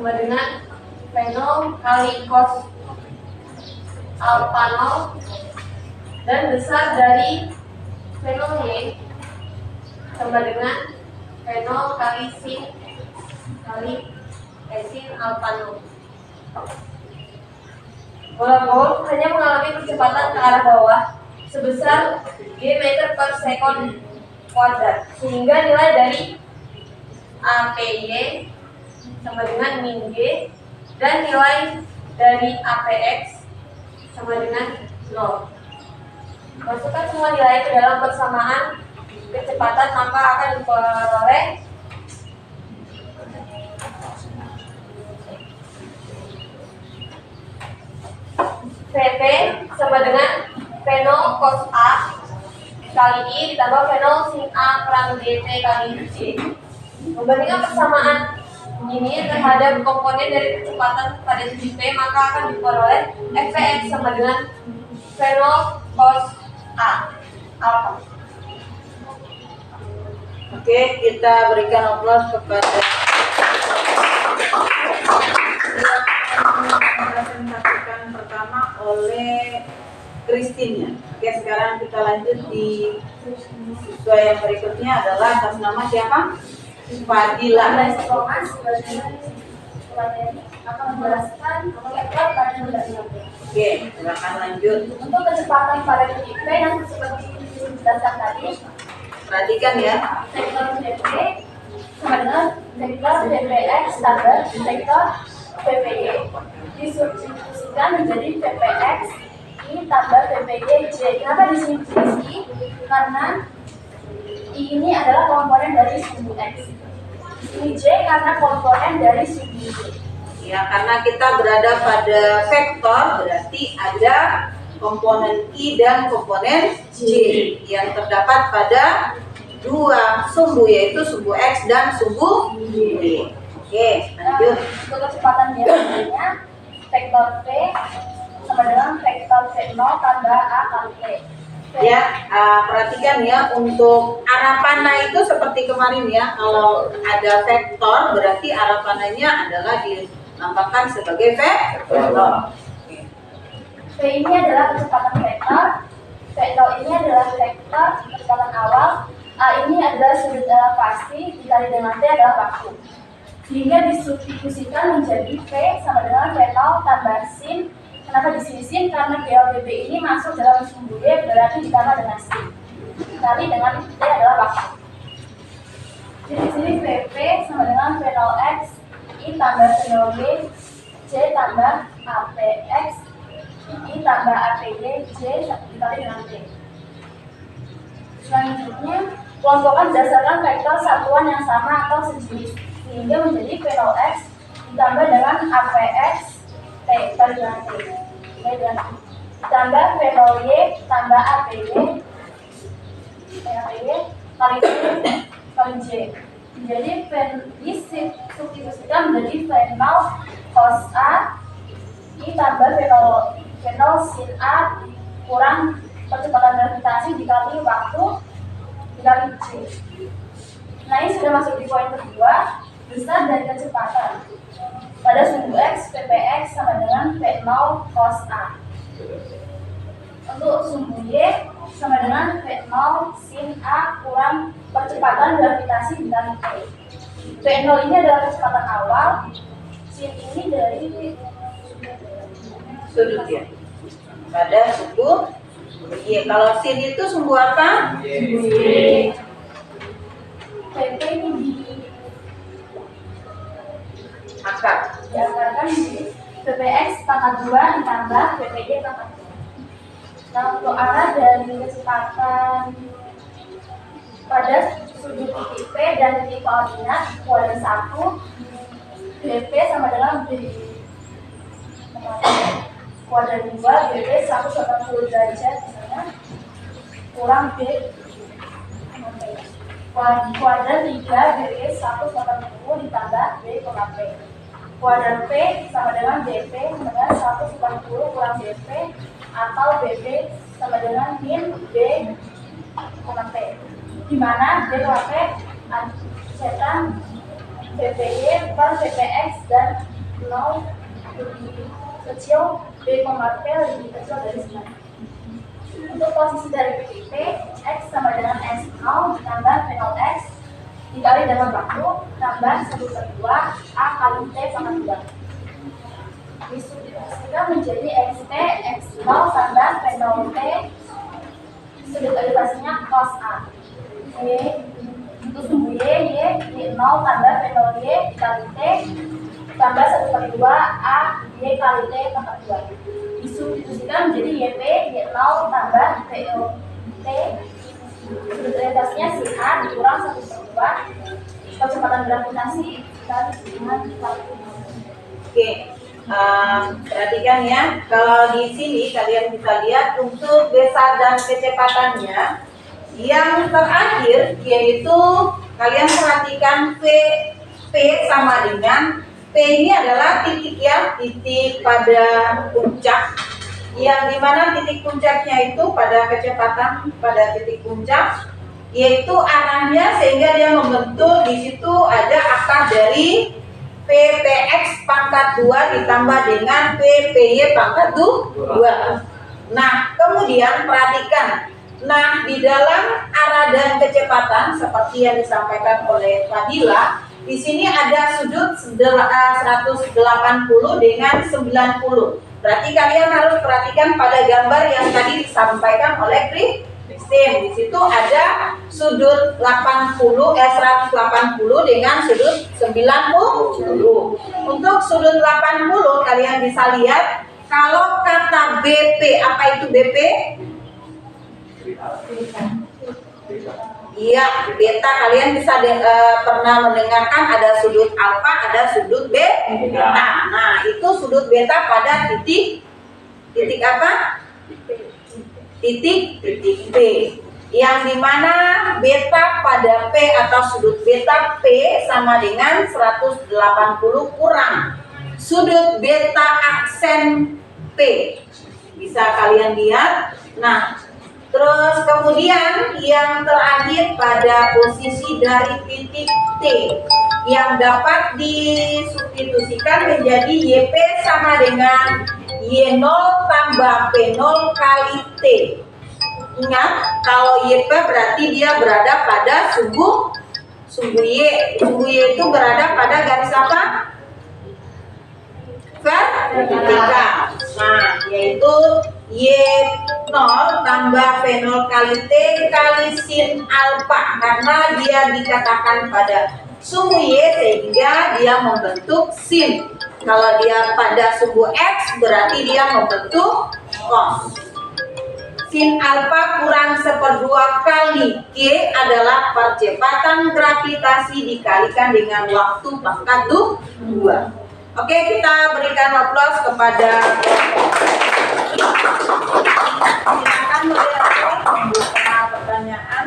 sama dengan fenol kali cos alpha 0 dan besar dari fenol Y sama dengan fenol kali sin alpha 0. Bola ball hanya mengalami kecepatan ke arah bawah sebesar g meter per sekon kuadrat, sehingga nilai dari APY sama dengan min G dan nilai dari APX sama dengan 0. Masukkan semua nilai ke dalam persamaan kecepatan, maka akan diperoleh VP sama dengan fenol cos A kali I ditambah fenol sin A kurang DT kali J. Membandingkan persamaan ini terhadap komponen dari kecepatan pada sisi P, maka akan diperoleh Fx sama dengan fenol cos A alpha. Oke, kita berikan aplaus kepada yang presentasikan pertama oleh Christine. Oke, sekarang kita lanjut di siswa yang berikutnya adalah atas nama siapa? Fadila. Thomas akan menjelaskan vektor pada benda. Oke, silakan lanjut. Untuk kecepatan pada titik P yang seperti dijelaskan tadi, Perhatikan ya. vektor Vp sama dengan vektor Vpx tambah vektor Vpy disubstitusikan menjadi Vpx I tambah Vpy J. Kenapa disubstitusi? Karena I ini adalah komponen dari sumbu X. Ini J karena komponen dari sumbu Y. Ya, karena kita berada pada vektor, berarti ada komponen I dan komponen J yang terdapat pada dua sumbu, yaitu sumbu X dan sumbu Y. Oke, lanjut. Untuk kecepatan biasanya vektor P sama dengan vektor V0 tambah A kali T. Ya, perhatikan ya, untuk arah panah itu seperti kemarin ya, kalau ada vektor berarti arah panahnya adalah dilambangkan sebagai vektor. V ini adalah kecepatan vektor, V0 ini adalah vektor kecepatan awal, A ini adalah sudut elevasi, dikali dengan T adalah waktu. Sehingga disubstitusikan menjadi V sama dengan V0 tambah sin. Kenapa di sini sin? Karena GLBB ini masuk dalam sumbu Y, berarti ditambah dengan sin. Dikali dengan T adalah waktu. Jadi di sini VP sama dengan V0X, I tambah V0Y, J tambah APX, I tambah APY, J dikali dengan T. Selanjutnya, kelompokkan berdasarkan vektor satuan yang sama atau sejenis, sehingga menjadi V0X ditambah dengan APX T kali dengan T. Ditambah V0Y tambah APY kali T kali J. Jadi disubstitusikan menjadi V0 cos A I tambah V0 sin A kurang percepatan gravitasi dikali waktu dikali J. Nah, ini sudah masuk di poin kedua, besar dari kecepatan. Pada sumbu X, Vpx sama dengan V0 cos A. Untuk sumbu Y sama dengan V0 sin A kurang percepatan gravitasi dikali T. V0 ini adalah kecepatan awal, sin ini dari Sudut ya. Pada sumbu Y. Kalau sin itu sumbu apa? Y. VP ini Akar. diakarkan di Vpx pangkat 2 ditambah Vpy pangkat 2. Nah, untuk arah dari kecepatan pada sudut titik P dan titik koordinat kuadran 1, BP sama dengan B kuadran 2, BP 180 derajat misalnya kurang B kuadran 3, BP 180 ditambah B, P. Kuadran P sama dengan BP sama dengan 180 kurang BP atau BP sama dengan min B, P. Di mana B, P cetan VPY per VPX dan 0 lebih kecil, B, P lebih kecil dari 9. Untuk posisi dari P, X sama dengan S0 ditambah V0 X dikali dengan waktu tambah 1/2 A kali T pangkat 2. Disubstitusikan menjadi XT, X0 tambah V0 T, sudut derivasinya cos A. Untuk sumbu Y0 tambah V0 Y dikali T tambah 1/2 A Y kali T pangkat 2. Disubstitusikan menjadi YP, Y0 tambah VL T, sudut derivasinya si A dikurang 1/2 kecepatan gravitasi kali dengan waktu. Oke, perhatikan ya. Kalau di sini kalian bisa lihat untuk besar dan kecepatannya yang terakhir yaitu kalian perhatikan P sama dengan P ini adalah titik ya, titik pada puncak, yang dimana titik puncaknya itu pada kecepatan pada titik puncak, yaitu arahnya sehingga dia membentuk di situ ada akar dari PPX pangkat 2 ditambah dengan PPY pangkat 2. Nah, kemudian perhatikan. Nah, di dalam arah dan kecepatan seperti yang disampaikan oleh Fadila, di sini ada sudut 180 dengan 90. Berarti kalian harus perhatikan pada gambar yang tadi disampaikan oleh Christine. Di situ ada sudut 180 dengan sudut 90. Untuk sudut 80 kalian bisa lihat kalau kata BP, apa itu BP? Iya, beta kalian bisa pernah mendengarkan ada sudut alfa, ada sudut beta. Nah, itu sudut beta pada titik apa? Titik P. Yang dimana beta pada P atau sudut beta P sama dengan 180 kurang sudut beta aksen P. Bisa kalian lihat. Nah, terus kemudian yang terakhir pada posisi dari titik T yang dapat disubstitusikan menjadi YP sama dengan Y0 tambah P0 kali T. Ingat, kalau YP berarti dia berada pada sumbu Y. Sumbu Y itu berada pada garis apa? Vertikal. Nah, yaitu Y0 tambah V0 kali T kali sin alfa, karena dia dikatakan pada sumbu Y sehingga dia membentuk sin. Kalau dia pada sumbu X berarti dia membentuk cos. Sin alfa kurang 1/2 kali G adalah percepatan gravitasi dikalikan dengan waktu pangkat 2. Oke, kita berikan aplaus kepada silakan membuka pertanyaan.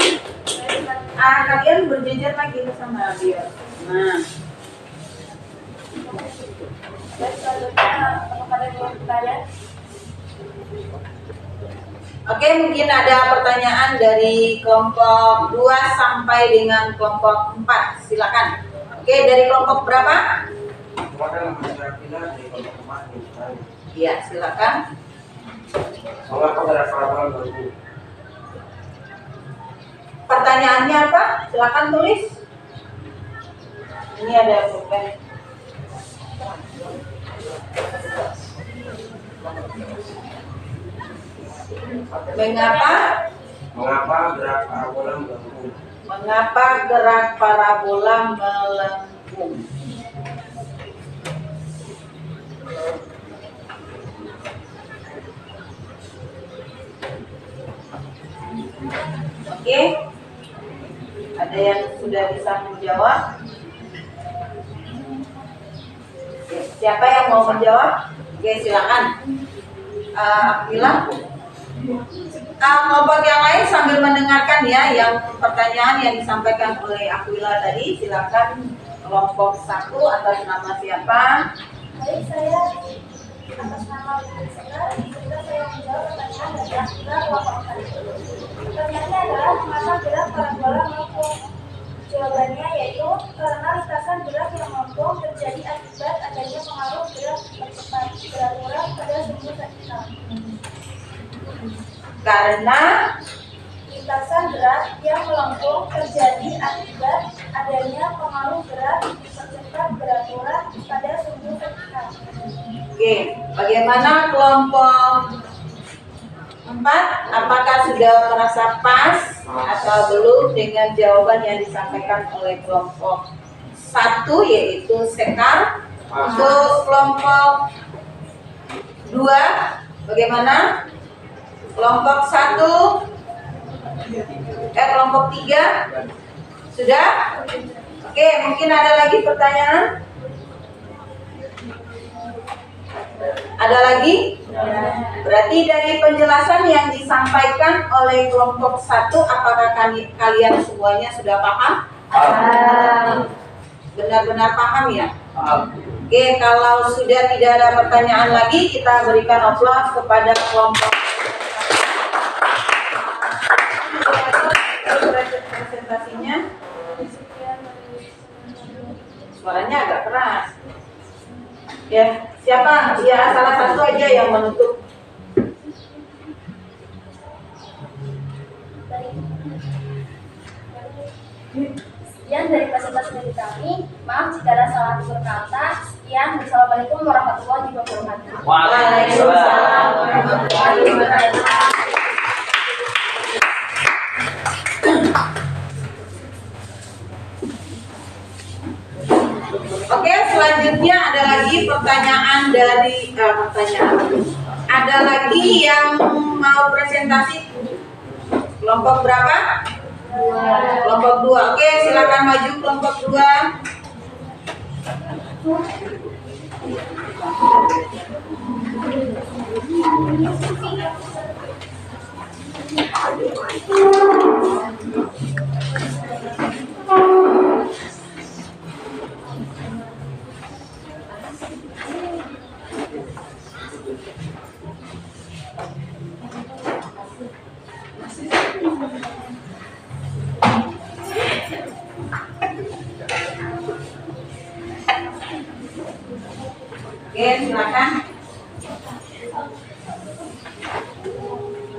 Kalian berjejer lagi bersama dia. Nah, oke, mungkin ada pertanyaan dari kelompok 2 sampai dengan kelompok 4. Silakan. Oke, dari kelompok berapa? Iya, silakan. Pertanyaannya apa? Silakan tulis. Ini ada pulpen. Mengapa gerak parabola melengkung? Mengapa gerak parabola melengkung? Oke, ada yang sudah bisa menjawab? Siapa yang mau menjawab? Oke, silakan. Aquila. Kelompok yang lain sambil mendengarkan ya, yang pertanyaan yang disampaikan oleh Aquila tadi, silakan. Kelompok 1 atas nama siapa? Baik, saya atas nama Priscilla. Saya menjawab pertanyaan dari Aquila kelompok 1. Pertanyaannya adalah mengapa gerak parabola melengkung? Jawabannya yaitu karena lintasan gerak yang melengkung terjadi akibat adanya pengaruh gerak percepat beraturan pada sumbu vertikal. Karena Lintasan gerak yang melengkung terjadi akibat adanya pengaruh gerak percepat beraturan pada sumbu vertikal. Oke, bagaimana kelompok 4? Apakah sudah merasa pas atau belum dengan jawaban yang disampaikan oleh kelompok 1 yaitu sekar? Untuk kelompok 2 bagaimana? Kelompok 1 kelompok 3 sudah? Oke, mungkin ada lagi pertanyaan? Ada lagi? Berarti dari penjelasan yang disampaikan oleh kelompok 1, apakah kalian semuanya sudah paham? Benar-benar paham ya? Oke, kalau sudah tidak ada pertanyaan lagi, kita berikan aplaus kepada kelompok presentasinya. Suaranya agak keras. Ya, siapa? Ya, salah satu aja yang menutup. Sekian dari presentasi dari kami. Maaf jika ada salah tutur kata. Sekian. Wassalamualaikum warahmatullahi wabarakatuh. Waalaikumsalam warahmatullahi wabarakatuh. Oke, selanjutnya ada lagi pertanyaan dari Ada lagi yang mau presentasi? Kelompok berapa? 2. Kelompok 2. Oke, silakan maju kelompok 2. Oke, silakan.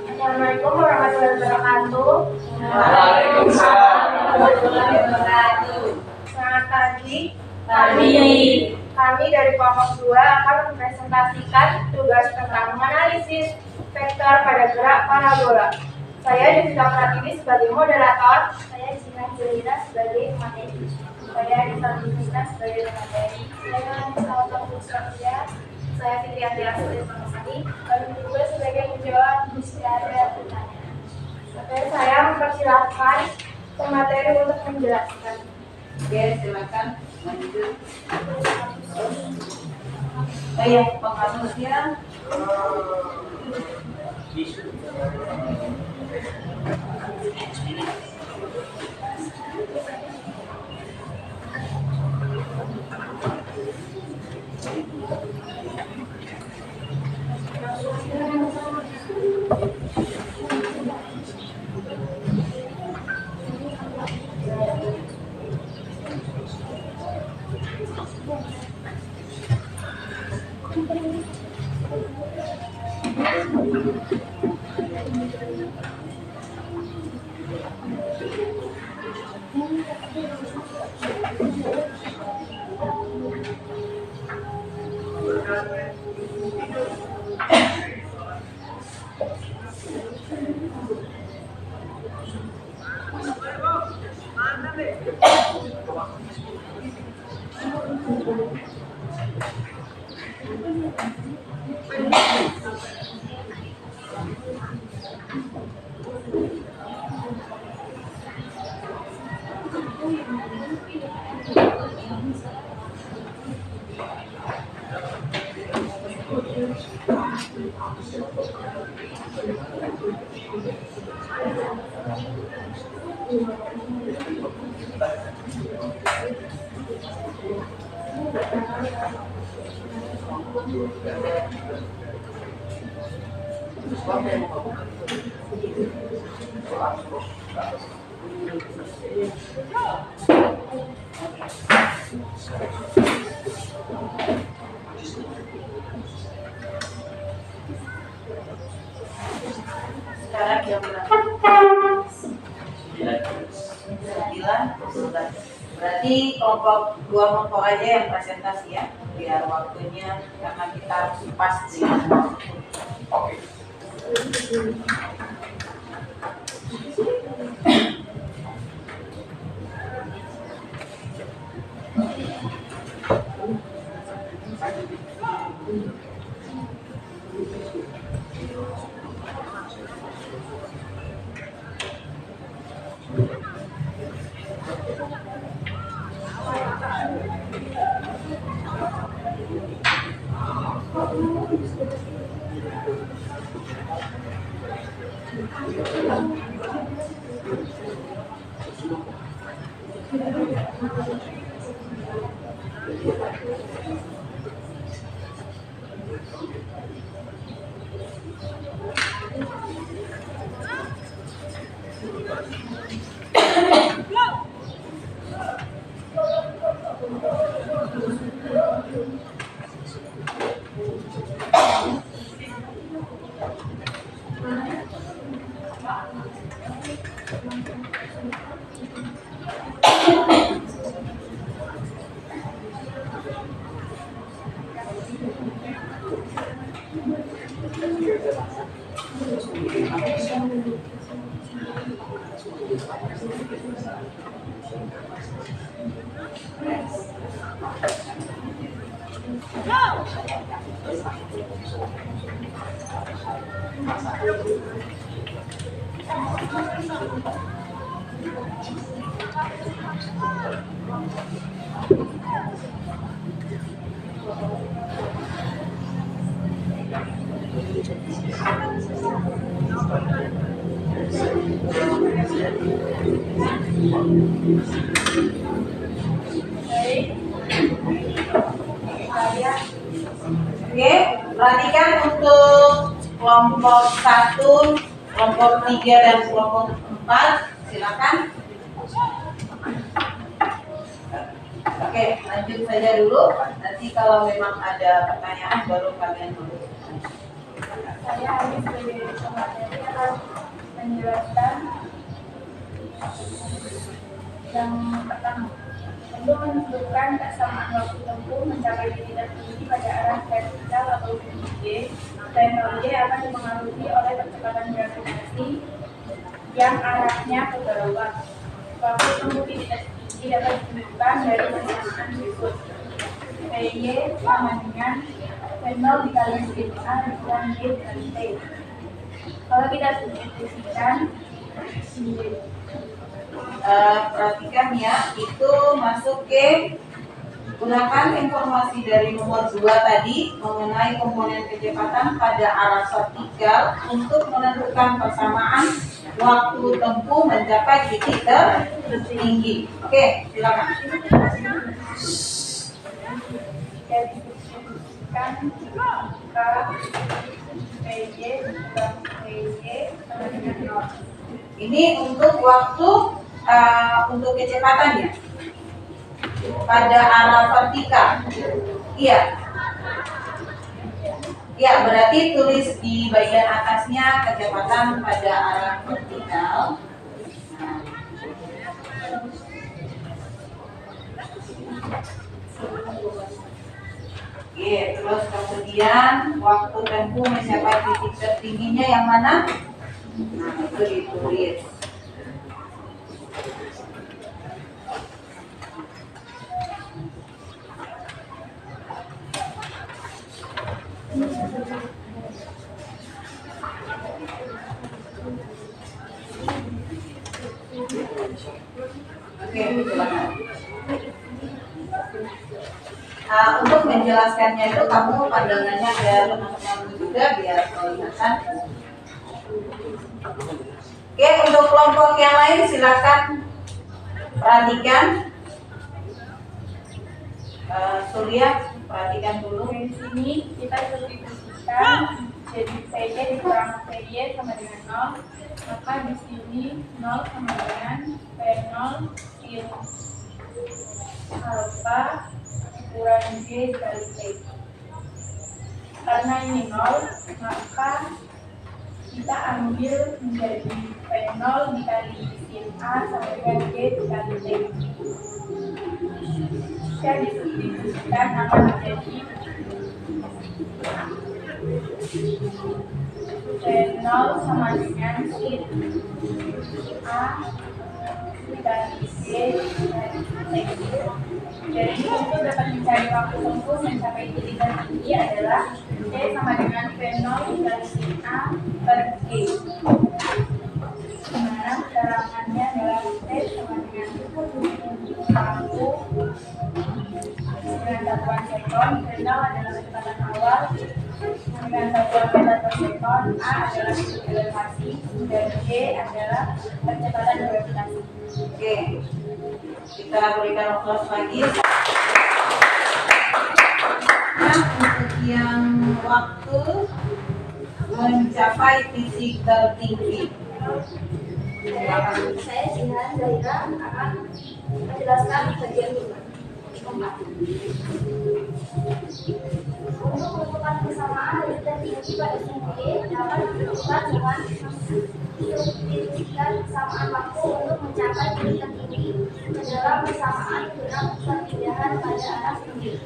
Assalamualaikum warahmatullahi wabarakatuh. Waalaikumsalam warahmatullahi wabarakatuh. Selamat pagi. Kami dari kelompok 2 akan mempresentasikan tugas tentang menganalisis vektor pada gerak parabola. Saya Devita ini sebagai moderator. Saya Gina Jelina sebagai materi. Saya Risa Lina sebagai materi. Saya Salva Pusatya. Saya Fitri Andrea sebagai pemateri. Dan juga sebagai penjawab jika ada pertanyaan. Oke, saya mempersilahkan pemateri untuk menjelaskan. Oke, silakan lanjut. Oh ya, pengatusnya. Sekarang jam berapa? 9:11. Berarti kelompok aja yang presentasi ya, biar waktunya karena kita harus pas dengan waktu. Oke. Oke, perhatikan untuk kelompok 1, kelompok 3 dan kelompok 4, silakan. Oke, lanjut saja dulu. Nanti kalau memang ada pertanyaan baru kalian tulis. Saya Adi sebagai pemateri akan menjelaskan yang pertama. Untuk menentukan kesamaan waktu tempuh mencapai titik tertinggi pada arah vertikal atau Y, triangle Y akan dipengaruhi oleh percepatan gravitasi yang arahnya ke bawah. Waktu tempuh titik tertinggi dapat ditentukan dari persamaan berikut. PY sama dengan V0 dikali sigma dan Y dikali T. Kalau kita simplifikasikan, perhatikan ya, itu masuk ke gunakan informasi dari nomor 2 tadi mengenai komponen kecepatan pada arah vertikal untuk menentukan persamaan waktu tempuh mencapai titik tertinggi. Oke, silakan. jadi simplifikasikan K PY dan PY sama dengan 0. Ini untuk waktu untuk kecepatannya pada arah vertikal. Iya. Ya, berarti tulis di bagian atasnya kecepatan pada arah vertikal. Oke, terus kemudian waktu tempuh mencapai titik tertingginya yang mana? Nah, itu ditulis. Oke, silakan. Untuk menjelaskannya itu kamu pandangannya ke teman-teman juga biar kelihatan. Oke, untuk kelompok yang lain silakan perhatikan. Surya, perhatikan dulu. Di sini kita simplifikasikan jadi PY dikurang PY sama dengan 0, maka di sini 0 sama dengan P0 sin alfa kurang G dikali T. Karena ini 0, maka kita ambil menjadi P0 dikali sin A sama dengan G dikali T. Jika disubstitusikan akan menjadi P0 sama dengan sin A dikali G dikali T. Jadi untuk dapat mencari waktu tempuh mencapai titik tertinggi adalah T sama dengan P0 dikali sin A per G. Dimana keterangannya adalah T sama dengan 1 satuan sekon, P0 adalah kecepatan awal, dengan satuan meter per sekon, A adalah elevasi, dan G adalah percepatan gravitasi. Oke, kita berikan aplaus lagi. Nah, untuk yang waktu mencapai titik tertinggi. Saya Jihan Zaira akan menjelaskan bagian 5. Untuk menentukan persamaan dari tertinggi pada sumber dapat dilakukan dengan substitusikan persamaan waktu untuk mencapai titik tertinggi adalah persamaan gerak perpindahan pada arah sumber.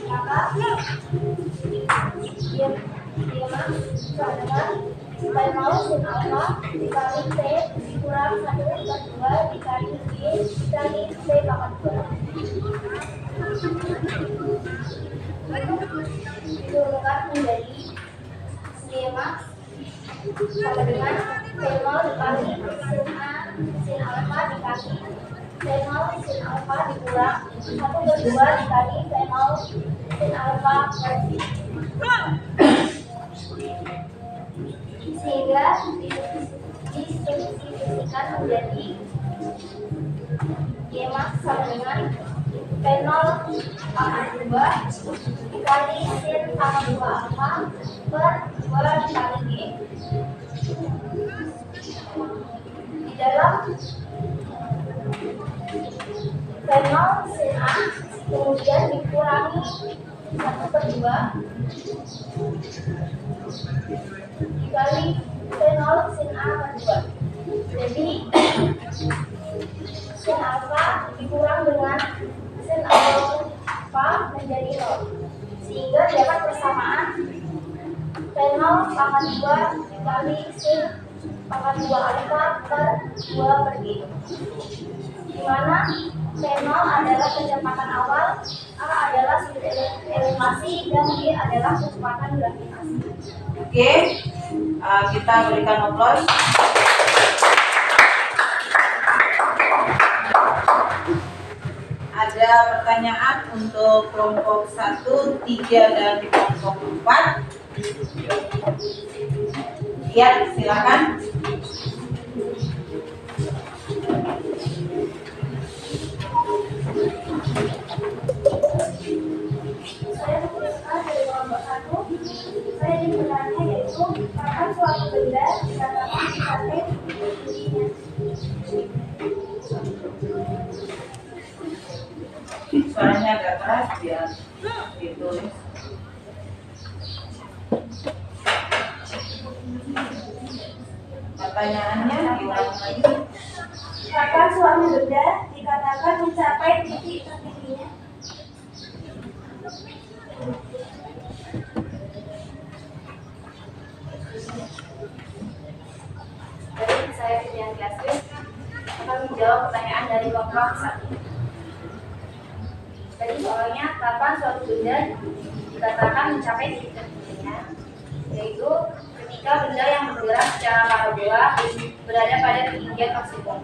Maka dia adalah P0 sin alfa dikali T dikurang 1/2 dikali G dikali T pangkat 2. Diturunkan menjadi skema sama dengan P0 dikali sin A sin alfa dikali P0 sin alfa dikurang 1/2 dikali P0 sin alfa per G. Sehingga disubstitusikan menjadi G max sama dengan P0 pangkat 2 dikali sin pangkat 2 alfa per 2 dikali G. Di dalam P0 sin A kemudian dikurangi 1/2 dikali P0 sin A per 2. Jadi sin alfa dikurang dengan sin alfa menjadi 0. Sehingga dapat persamaan P0 pangkat 2 dikali sin pangkat 2 alfa per 2 per G. Di mana P0 adalah kecepatan awal, A adalah speed elevasi, dan G adalah kecepatan gravitasi. Oke, kita berikan aplaus. Ada pertanyaan untuk kelompok 1, 3, dan kelompok 4? Ya, silakan. Saya menuliskan dari kelompok 1. Saya dibenarnya yaitu kapan suatu benda dikatakan mencapai titiknya. Suaranya agak keras biar ditulis. Pertanyaannya diulang lagi. Kapan suatu benda dikatakan mencapai titik tertingginya? Jadi saya Fitrian Gaswin akan menjawab pertanyaan dari kelompok 1. Jadi soalnya kapan suatu benda dikatakan mencapai titik tertingginya, yaitu ketika benda yang bergerak secara parabola berada pada ketinggian maksimum.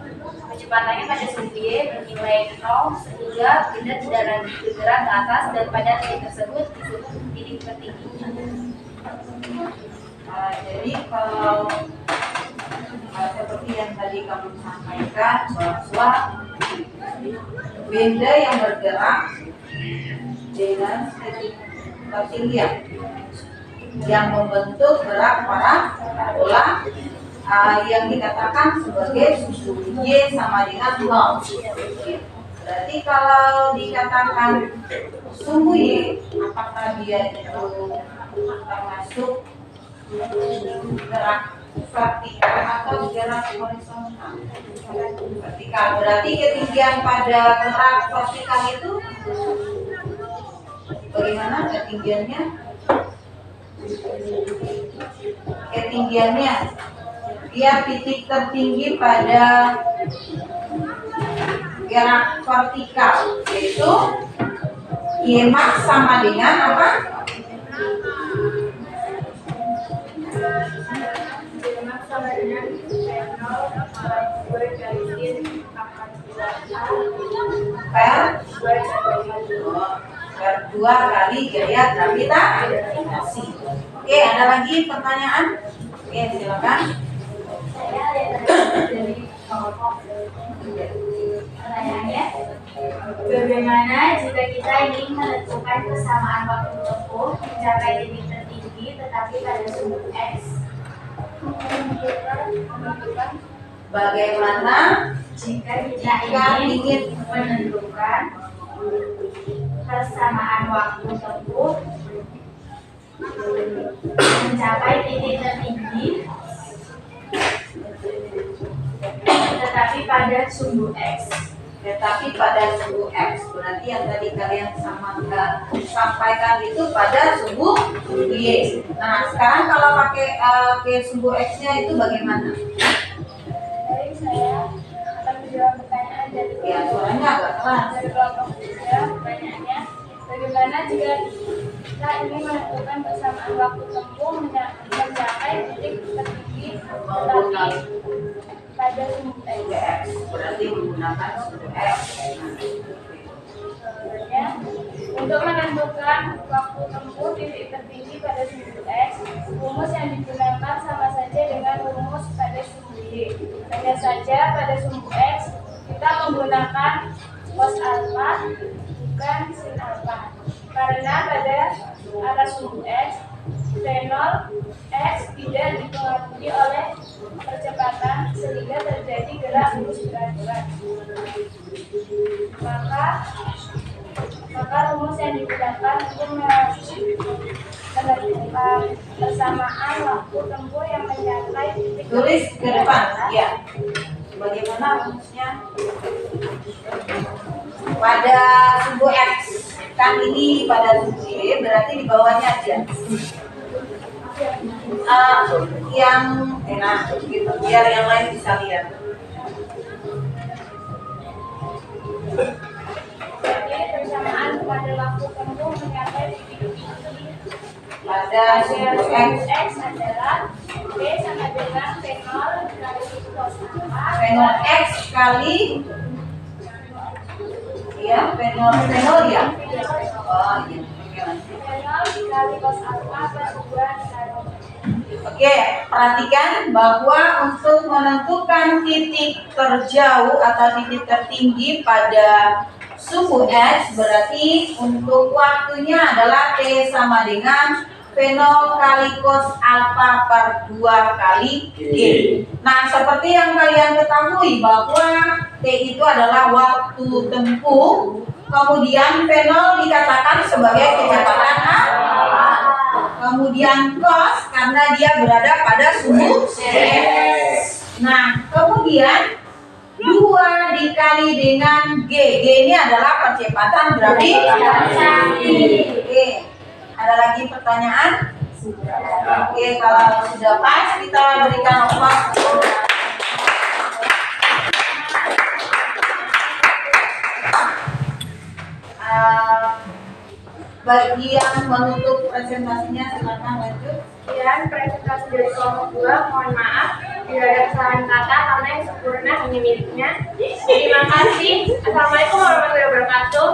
Kecepatannya pada sumbu Y bernilai 0 sehingga benda tidak lagi bergerak ke atas dan pada titik tersebut disebut titik tertinggi. Jadi kalau seperti yang tadi kamu sampaikan bahwa benda yang bergerak dengan titik ketinggian yang membentuk gerak parabola yang dikatakan sebagai sumbu Y sama dengan 0. Berarti kalau dikatakan sumbu Y, apakah dia itu termasuk gerak vertikal atau gerak horizontal? Vertikal. Berarti ketinggian pada gerak vertikal itu bagaimana ketinggiannya? Ketinggiannya dia titik tertinggi pada gerak vertikal, yaitu Y max sama dengan apa? sama dengan V0 kali I akan 2 per 2 kali gaya gravitasi. Oke, ada lagi pertanyaan? Oke, silakan. Saya dari pertanyaannya, bagaimana jika kita ingin menentukan kesamaan waktu tempuh mencapai titik tertinggi tetapi pada sumbu X? Bagaimana Jika kita ingin menentukan kesamaan waktu tempuh mencapai titik tertinggi tetapi pada sumbu X? tetapi pada sumbu X, berarti yang tadi kalian sampaikan itu pada sumbu Y. Nah, sekarang kalau pakai ke sumbu X-nya itu bagaimana? Baik, saya akan menjawab pertanyaan dari Ya, suaranya agak keras. dari kelompok 3. Pertanyaannya, bagaimana jika kita ingin menentukan kesamaan waktu tempuh mencapai titik tertinggi tetapi pada sumbu X? Berarti menggunakan sumbu X. Selanjutnya, untuk menentukan waktu tempuh titik tertinggi pada sumbu X, rumus yang digunakan sama saja dengan rumus pada sumbu Y. Hanya saja pada sumbu X kita menggunakan cos alpha bukan sin alpha. Karena pada arah sumbu X, V0 X tidak dipengaruhi oleh percepatan sehingga terjadi gerak lurus berat-berat. Maka rumus yang digunakan untuk menentukan persamaan waktu tempuh yang mencapai titik Tulis ke depan, ya. Bagaimana rumusnya? Pada sumbu X, kan ini pada sumbu Y, berarti di bawahnya aja. Yang enak, gitu, biar yang lain bisa lihat. Jadi persamaan pada waktu tempuh mencapai titik tinggi Pada sumbu X, X adalah V sama dengan V0 kali cos alpha. V0 X kali ya, V0 ya. Oh iya. V0 kali cos alpha per 2 kali. Oke, perhatikan bahwa untuk menentukan titik terjauh atau titik tertinggi pada sumbu X, berarti untuk waktunya adalah T sama dengan V0 kali cos alpha per 2 kali G. Nah, seperti yang kalian ketahui bahwa T itu adalah waktu tempuh, kemudian V0 dikatakan sebagai kecepatan alpha. Kemudian cos karena dia berada pada sumbu X. Nah, kemudian 2 dikali dengan G. G ini adalah percepatan gravitasi. Oke, ada lagi pertanyaan? Oke, kalau sudah pas kita berikan waktu. Bagi yang menutup presentasinya silakan lanjut. Sekian presentasi dari kelompok 2. Mohon maaf bila ada kesalahan kata karena yang sempurna hanya miliknya. Terima kasih. Assalamualaikum warahmatullahi wabarakatuh.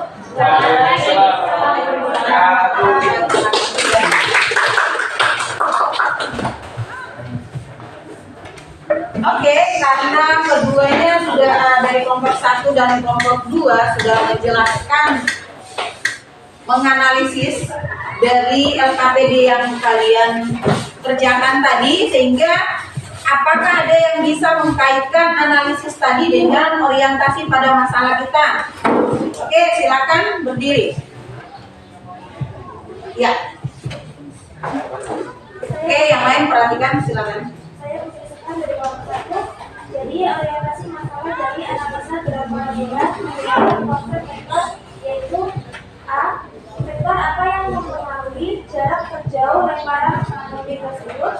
Oke, karena keduanya sudah dari kelompok 1 dan kelompok 2 sudah menjelaskan menganalisis dari LKPD yang kalian kerjakan tadi, sehingga apakah ada yang bisa mengkaitkan analisis tadi dengan orientasi pada masalah kita? Oke, silakan berdiri. Ya. Oke, yang lain perhatikan, silakan. Saya menjelaskan dari kelompok 1. Jadi orientasi masalah dari analisa gerak parabola menggunakan konsep vektor, yaitu A. Vektor apa yang mempengaruhi jarak terjauh lemparan lembing tersebut,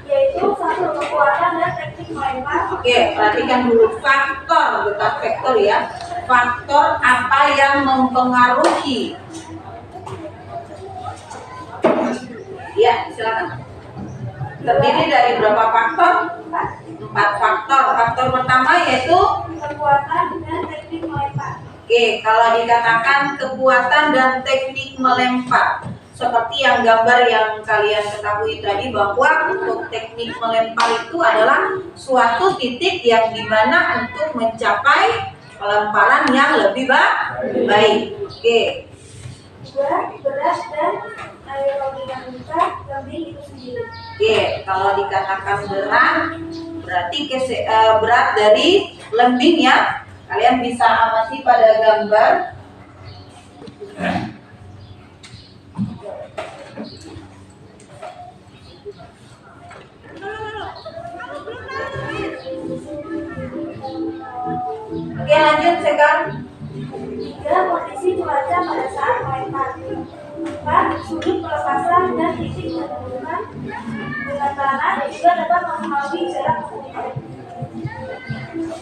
yaitu satu kekuatan dan teknik melempar. Oke, perhatikan dulu faktor, bukan vektor ya. Faktor apa yang mempengaruhi? Ya, silakan. Terdiri dari berapa faktor? 4 faktor. Faktor pertama yaitu Kekuatan dan teknik melempar. Oke, kalau dikatakan kekuatan dan teknik melempar, seperti yang gambar yang kalian ketahui tadi, bahwa untuk teknik melempar itu adalah suatu titik yang dimana untuk mencapai pelemparan yang lebih baik. Oke, 2. Berat dan aerodinamika lembing itu sendiri. oke, kalau dikatakan berat, berarti berat dari lembing ya. Kalian bisa amati pada gambar. Oke, lanjut sekarang. 3. Kondisi cuaca pada saat melempar. 4. Sudut pelepasan dan titik penentuan dengan tanah juga dapat mempengaruhi jarak tempuh.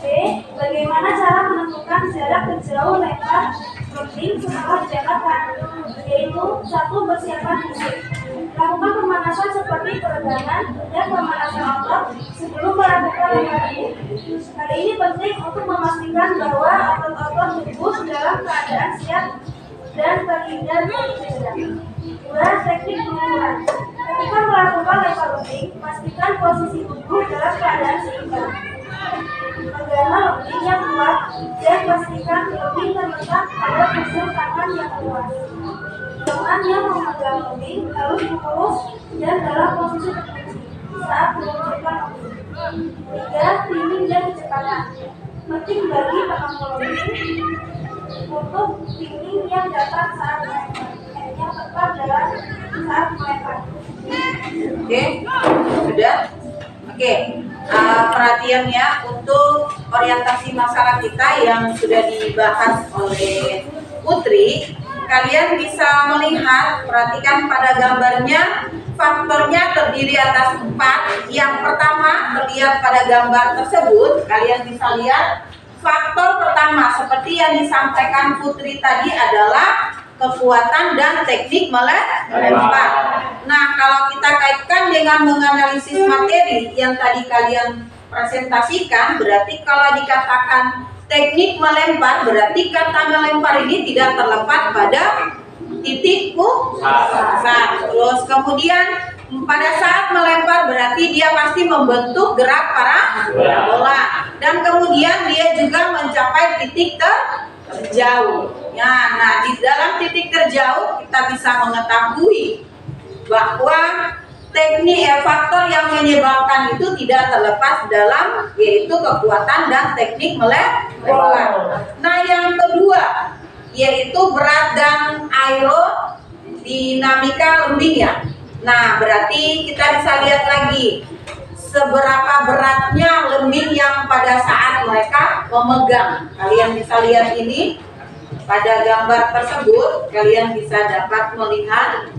B. Bagaimana cara menentukan jarak terjauh lempar lembing setelah dijangkakan? Yaitu 1. Persiapan fisik. Lakukan pemanasan seperti peregangan dan pemanasan otot sebelum melakukan lemparan. Hal ini penting untuk memastikan bahwa otot-otot tubuh dalam keadaan siap dan terhindar dari cedera. 2. Teknik pengukuran. Ketika melakukan lempar lembing, pastikan posisi tubuh dalam keadaan seimbang. Pegangan lembing yang kuat dan pastikan lembing terletak pada posisi tangan yang luas. Tangan yang memegang lembing harus lurus dan dalam posisi terkunci saat meluncurkan lembing. 3. Timing dan kecepatan. Penting bagi penangkal lembing untuk timing yang dapat saat melempar, yang tepat dalam saat melempar. Oke, sudah. Oke, perhatiannya untuk orientasi masalah kita yang sudah dibahas oleh Putri, kalian bisa melihat, perhatikan pada gambarnya, faktornya terdiri atas 4. Yang pertama terlihat pada gambar tersebut, kalian bisa lihat faktor pertama seperti yang disampaikan Putri tadi adalah kekuatan dan teknik melempar. Nah, kalau kita kaitkan dengan menganalisis materi yang tadi kalian presentasikan, berarti kalau dikatakan teknik melempar, berarti kata melempar ini tidak terlepas pada titik pusat. Terus kemudian pada saat melempar berarti dia pasti membentuk gerak parabola, dan kemudian dia juga mencapai titik terjauh. Ya, nah di dalam titik terjauh kita bisa mengetahui bahwa faktor yang menyebabkan itu tidak terlepas dalam, yaitu kekuatan dan teknik melempar. Nah, yang kedua yaitu berat dan aerodinamika lembing ya. Nah, berarti kita bisa lihat lagi seberapa beratnya lembing yang pada saat mereka memegang. Kalian bisa lihat ini pada gambar tersebut, kalian bisa dapat melihat.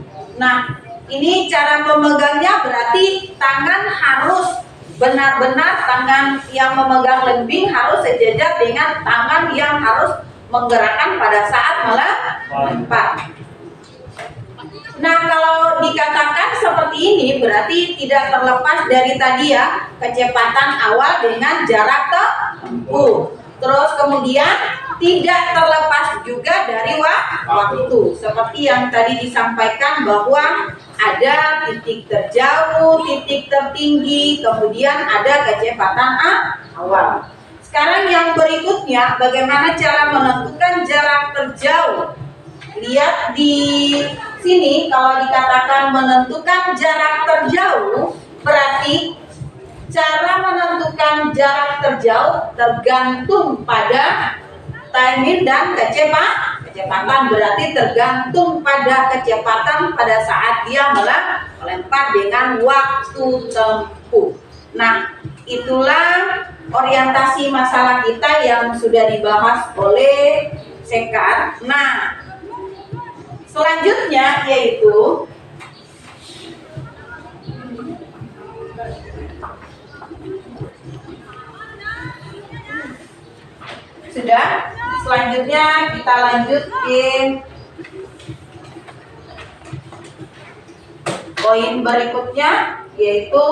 Nah, ini cara memegangnya, berarti tangan harus benar-benar, tangan yang memegang lembing harus sejajar dengan tangan yang harus menggerakkan pada saat melempar. Nah, kalau dikatakan seperti ini berarti tidak terlepas dari tadi ya, kecepatan awal dengan jarak tempuh. Terus kemudian tidak terlepas juga dari waktu. Seperti yang tadi disampaikan bahwa ada titik terjauh, titik tertinggi, kemudian ada kecepatan awal. Sekarang yang berikutnya, bagaimana cara menentukan jarak terjauh? Lihat di sini kalau dikatakan menentukan jarak terjauh, berarti cara menentukan jarak terjauh tergantung pada timing dan kecepatan, berarti tergantung pada kecepatan pada saat dia melempar dengan waktu tempuh. Nah, itulah orientasi masalah kita yang sudah dibahas oleh Sekar. Nah, selanjutnya yaitu sudah, selanjutnya kita lanjutin poin berikutnya, yaitu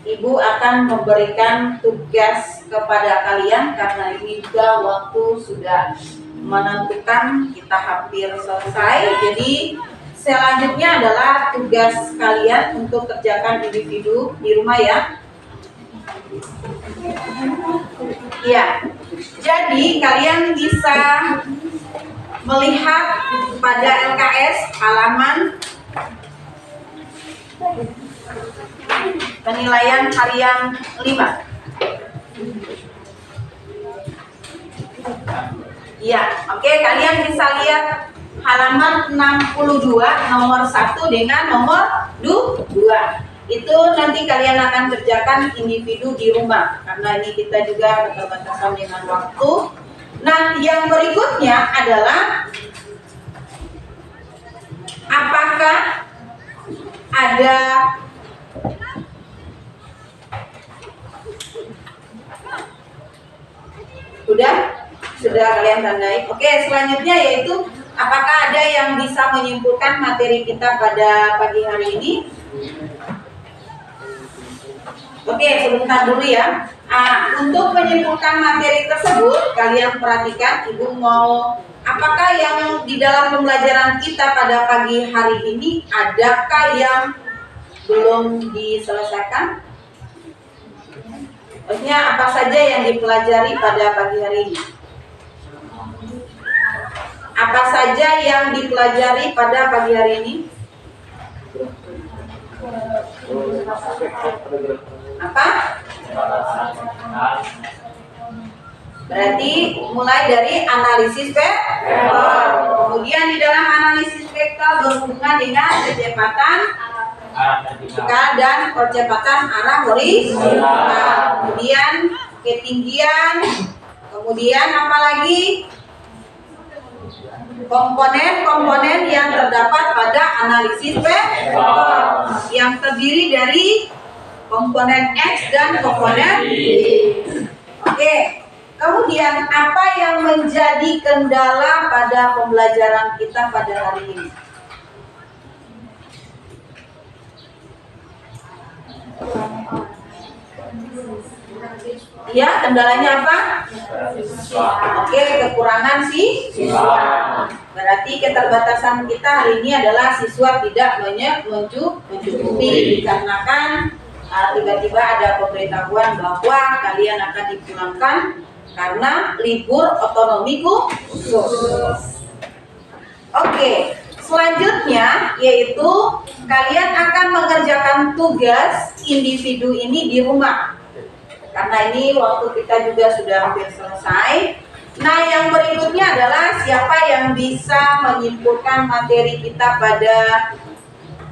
Ibu akan memberikan tugas kepada kalian karena ini juga waktu sudah menentukan, kita hampir selesai. Jadi selanjutnya adalah tugas kalian untuk kerjakan individu di rumah ya. Ya, jadi kalian bisa melihat pada LKS halaman penilaian harian 5. Ya, oke, kalian bisa lihat halaman 62 nomor 1 dengan nomor 2. Itu nanti kalian akan kerjakan individu di rumah karena ini kita juga keterbatasan dengan waktu. Nah, yang berikutnya adalah apakah ada sudah kalian tandai. Oke, selanjutnya yaitu apakah ada yang bisa menyimpulkan materi kita pada pagi hari ini? Oke, sebentar dulu ya. Untuk menyimpulkan materi tersebut, kalian perhatikan, Ibu mau apakah yang di dalam pembelajaran kita pada pagi hari ini adakah yang belum diselesaikan? Maksudnya apa saja yang dipelajari pada pagi hari ini? Apa saja yang dipelajari pada pagi hari ini? Apa? Berarti mulai dari analisis vektor. Kemudian di dalam analisis vektor berhubungan dengan kecepatan dan percepatan arah horizontal. Kemudian ketinggian. Kemudian apa lagi? Komponen-komponen yang terdapat pada analisis vektor yang terdiri dari komponen X dan komponen Y. Oke. Kemudian apa yang menjadi kendala pada pembelajaran kita pada hari ini? Ya, kendalanya apa? Oke, kekurangan siswa. Berarti keterbatasan kita hari ini adalah siswa tidak mencukupi dikarenakan tiba-tiba ada pemberitahuan bahwa kalian akan dipulangkan karena libur otonomi khusus. Oke, selanjutnya yaitu kalian akan mengerjakan tugas individu ini di rumah. Karena ini waktu kita juga sudah hampir selesai. Nah, yang berikutnya adalah siapa yang bisa menyimpulkan materi kita pada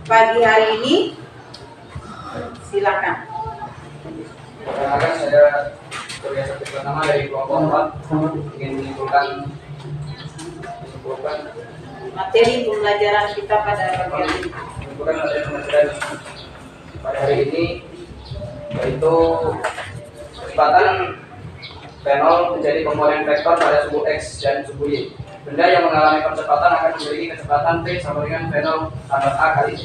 pagi hari ini? Silakan. Perkenalkan, saya Surya Sakti Pratama dari kelompok 4 ingin menyimpulkan Materi pembelajaran kita pada pagi hari ini. menyimpulkan materi pembelajaran pada hari ini, yaitu kecepatan V0 menjadi komponen vektor pada suku X dan suku Y. Benda yang mengalami percepatan akan memiliki kecepatan V sama dengan V0 tambah A kali C.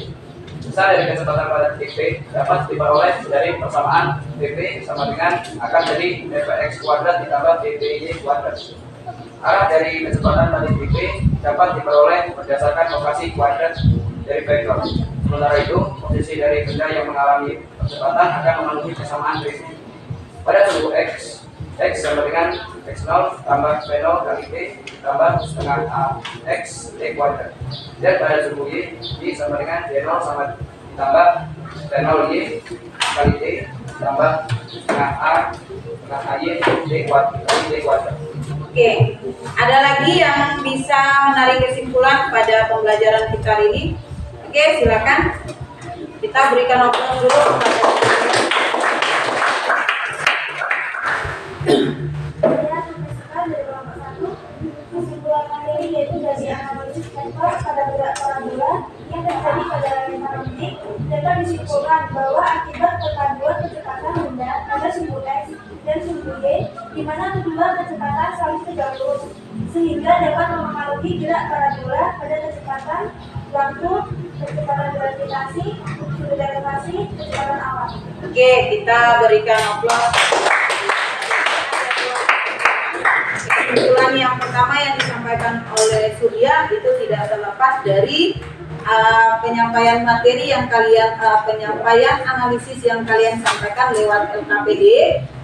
Besar dari kecepatan pada titik P dapat diperoleh dari persamaan VP sama dengan akan jadi Vx kuadrat ditambah Vpy kuadrat. Arah dari kecepatan pada titik P dapat diperoleh berdasarkan lokasi kuadrat dari vektor. Sementara itu, posisi dari benda yang mengalami percepatan akan memenuhi kesamaan VP. Pada suku X, X sama dengan X0 tambah V0 kali T tambah setengah A X T kuadrat. Dan pada suku Y sama dengan Y0 sama ditambah V0 Y kali T tambah setengah A Y T kuadrat. Oke, ada lagi yang bisa menarik kesimpulan pada pembelajaran kita ini? Oke, silakan. Kita berikan opini dulu kepada Saya menyelesaikan dari kelompok 1 kesimpulan materi yaitu dari analisis vektor pada gerak parabola yang terjadi pada rentang titik dapat disimpulkan bahwa akibat perpaduan kecepatan benda pada sumbu X dan sumbu Y di mana kedua kecepatan saling tergabung sehingga dapat mempengaruhi gerak parabola pada kecepatan waktu, kecepatan gravitasi, gravitasi, kecepatan awal. Oke, kita berikan aplaus. Kesimpulan yang pertama yang disampaikan oleh Surya itu tidak terlepas dari penyampaian materi yang kalian penyampaian analisis yang kalian sampaikan lewat LKPD.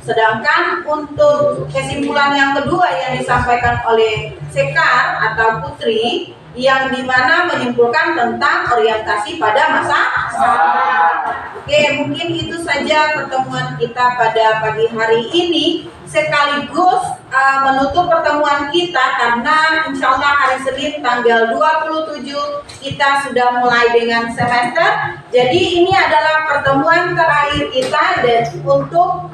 Sedangkan untuk kesimpulan yang kedua yang disampaikan oleh Sekar atau Putri yang dimana menyimpulkan tentang orientasi pada masa. Oke, mungkin itu saja pertemuan kita pada pagi hari ini, sekaligus menutup pertemuan kita karena insya Allah hari Senin tanggal 27 kita sudah mulai dengan semester. Jadi ini adalah pertemuan terakhir kita dan untuk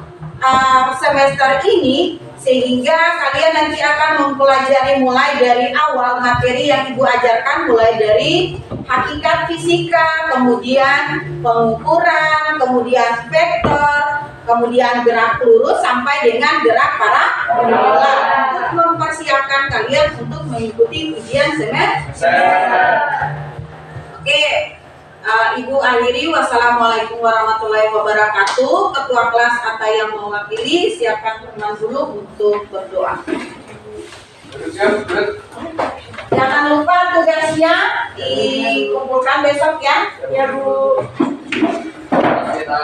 semester ini, sehingga kalian nanti akan mempelajari mulai dari awal materi yang Ibu ajarkan, mulai dari hakikat fisika, kemudian pengukuran, kemudian vektor, kemudian gerak lurus sampai dengan gerak parabola untuk mempersiapkan kalian untuk mengikuti ujian semester. Oke. Ibu akhiri, wassalamualaikum warahmatullahi wabarakatuh. Ketua kelas atau yang mewakili siapkan teman dulu untuk berdoa. Jangan lupa tugasnya dikumpulkan besok ya. Ya Bu. Kita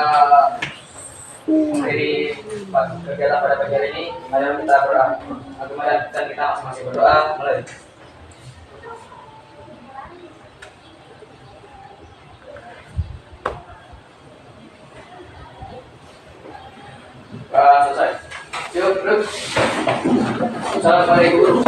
akhiri kegiatan pada pagi hari ini. Mari kita berdoa. Dan kita masing-masing berdoa mulai. Selesai. Yuk, Assalamualaikum.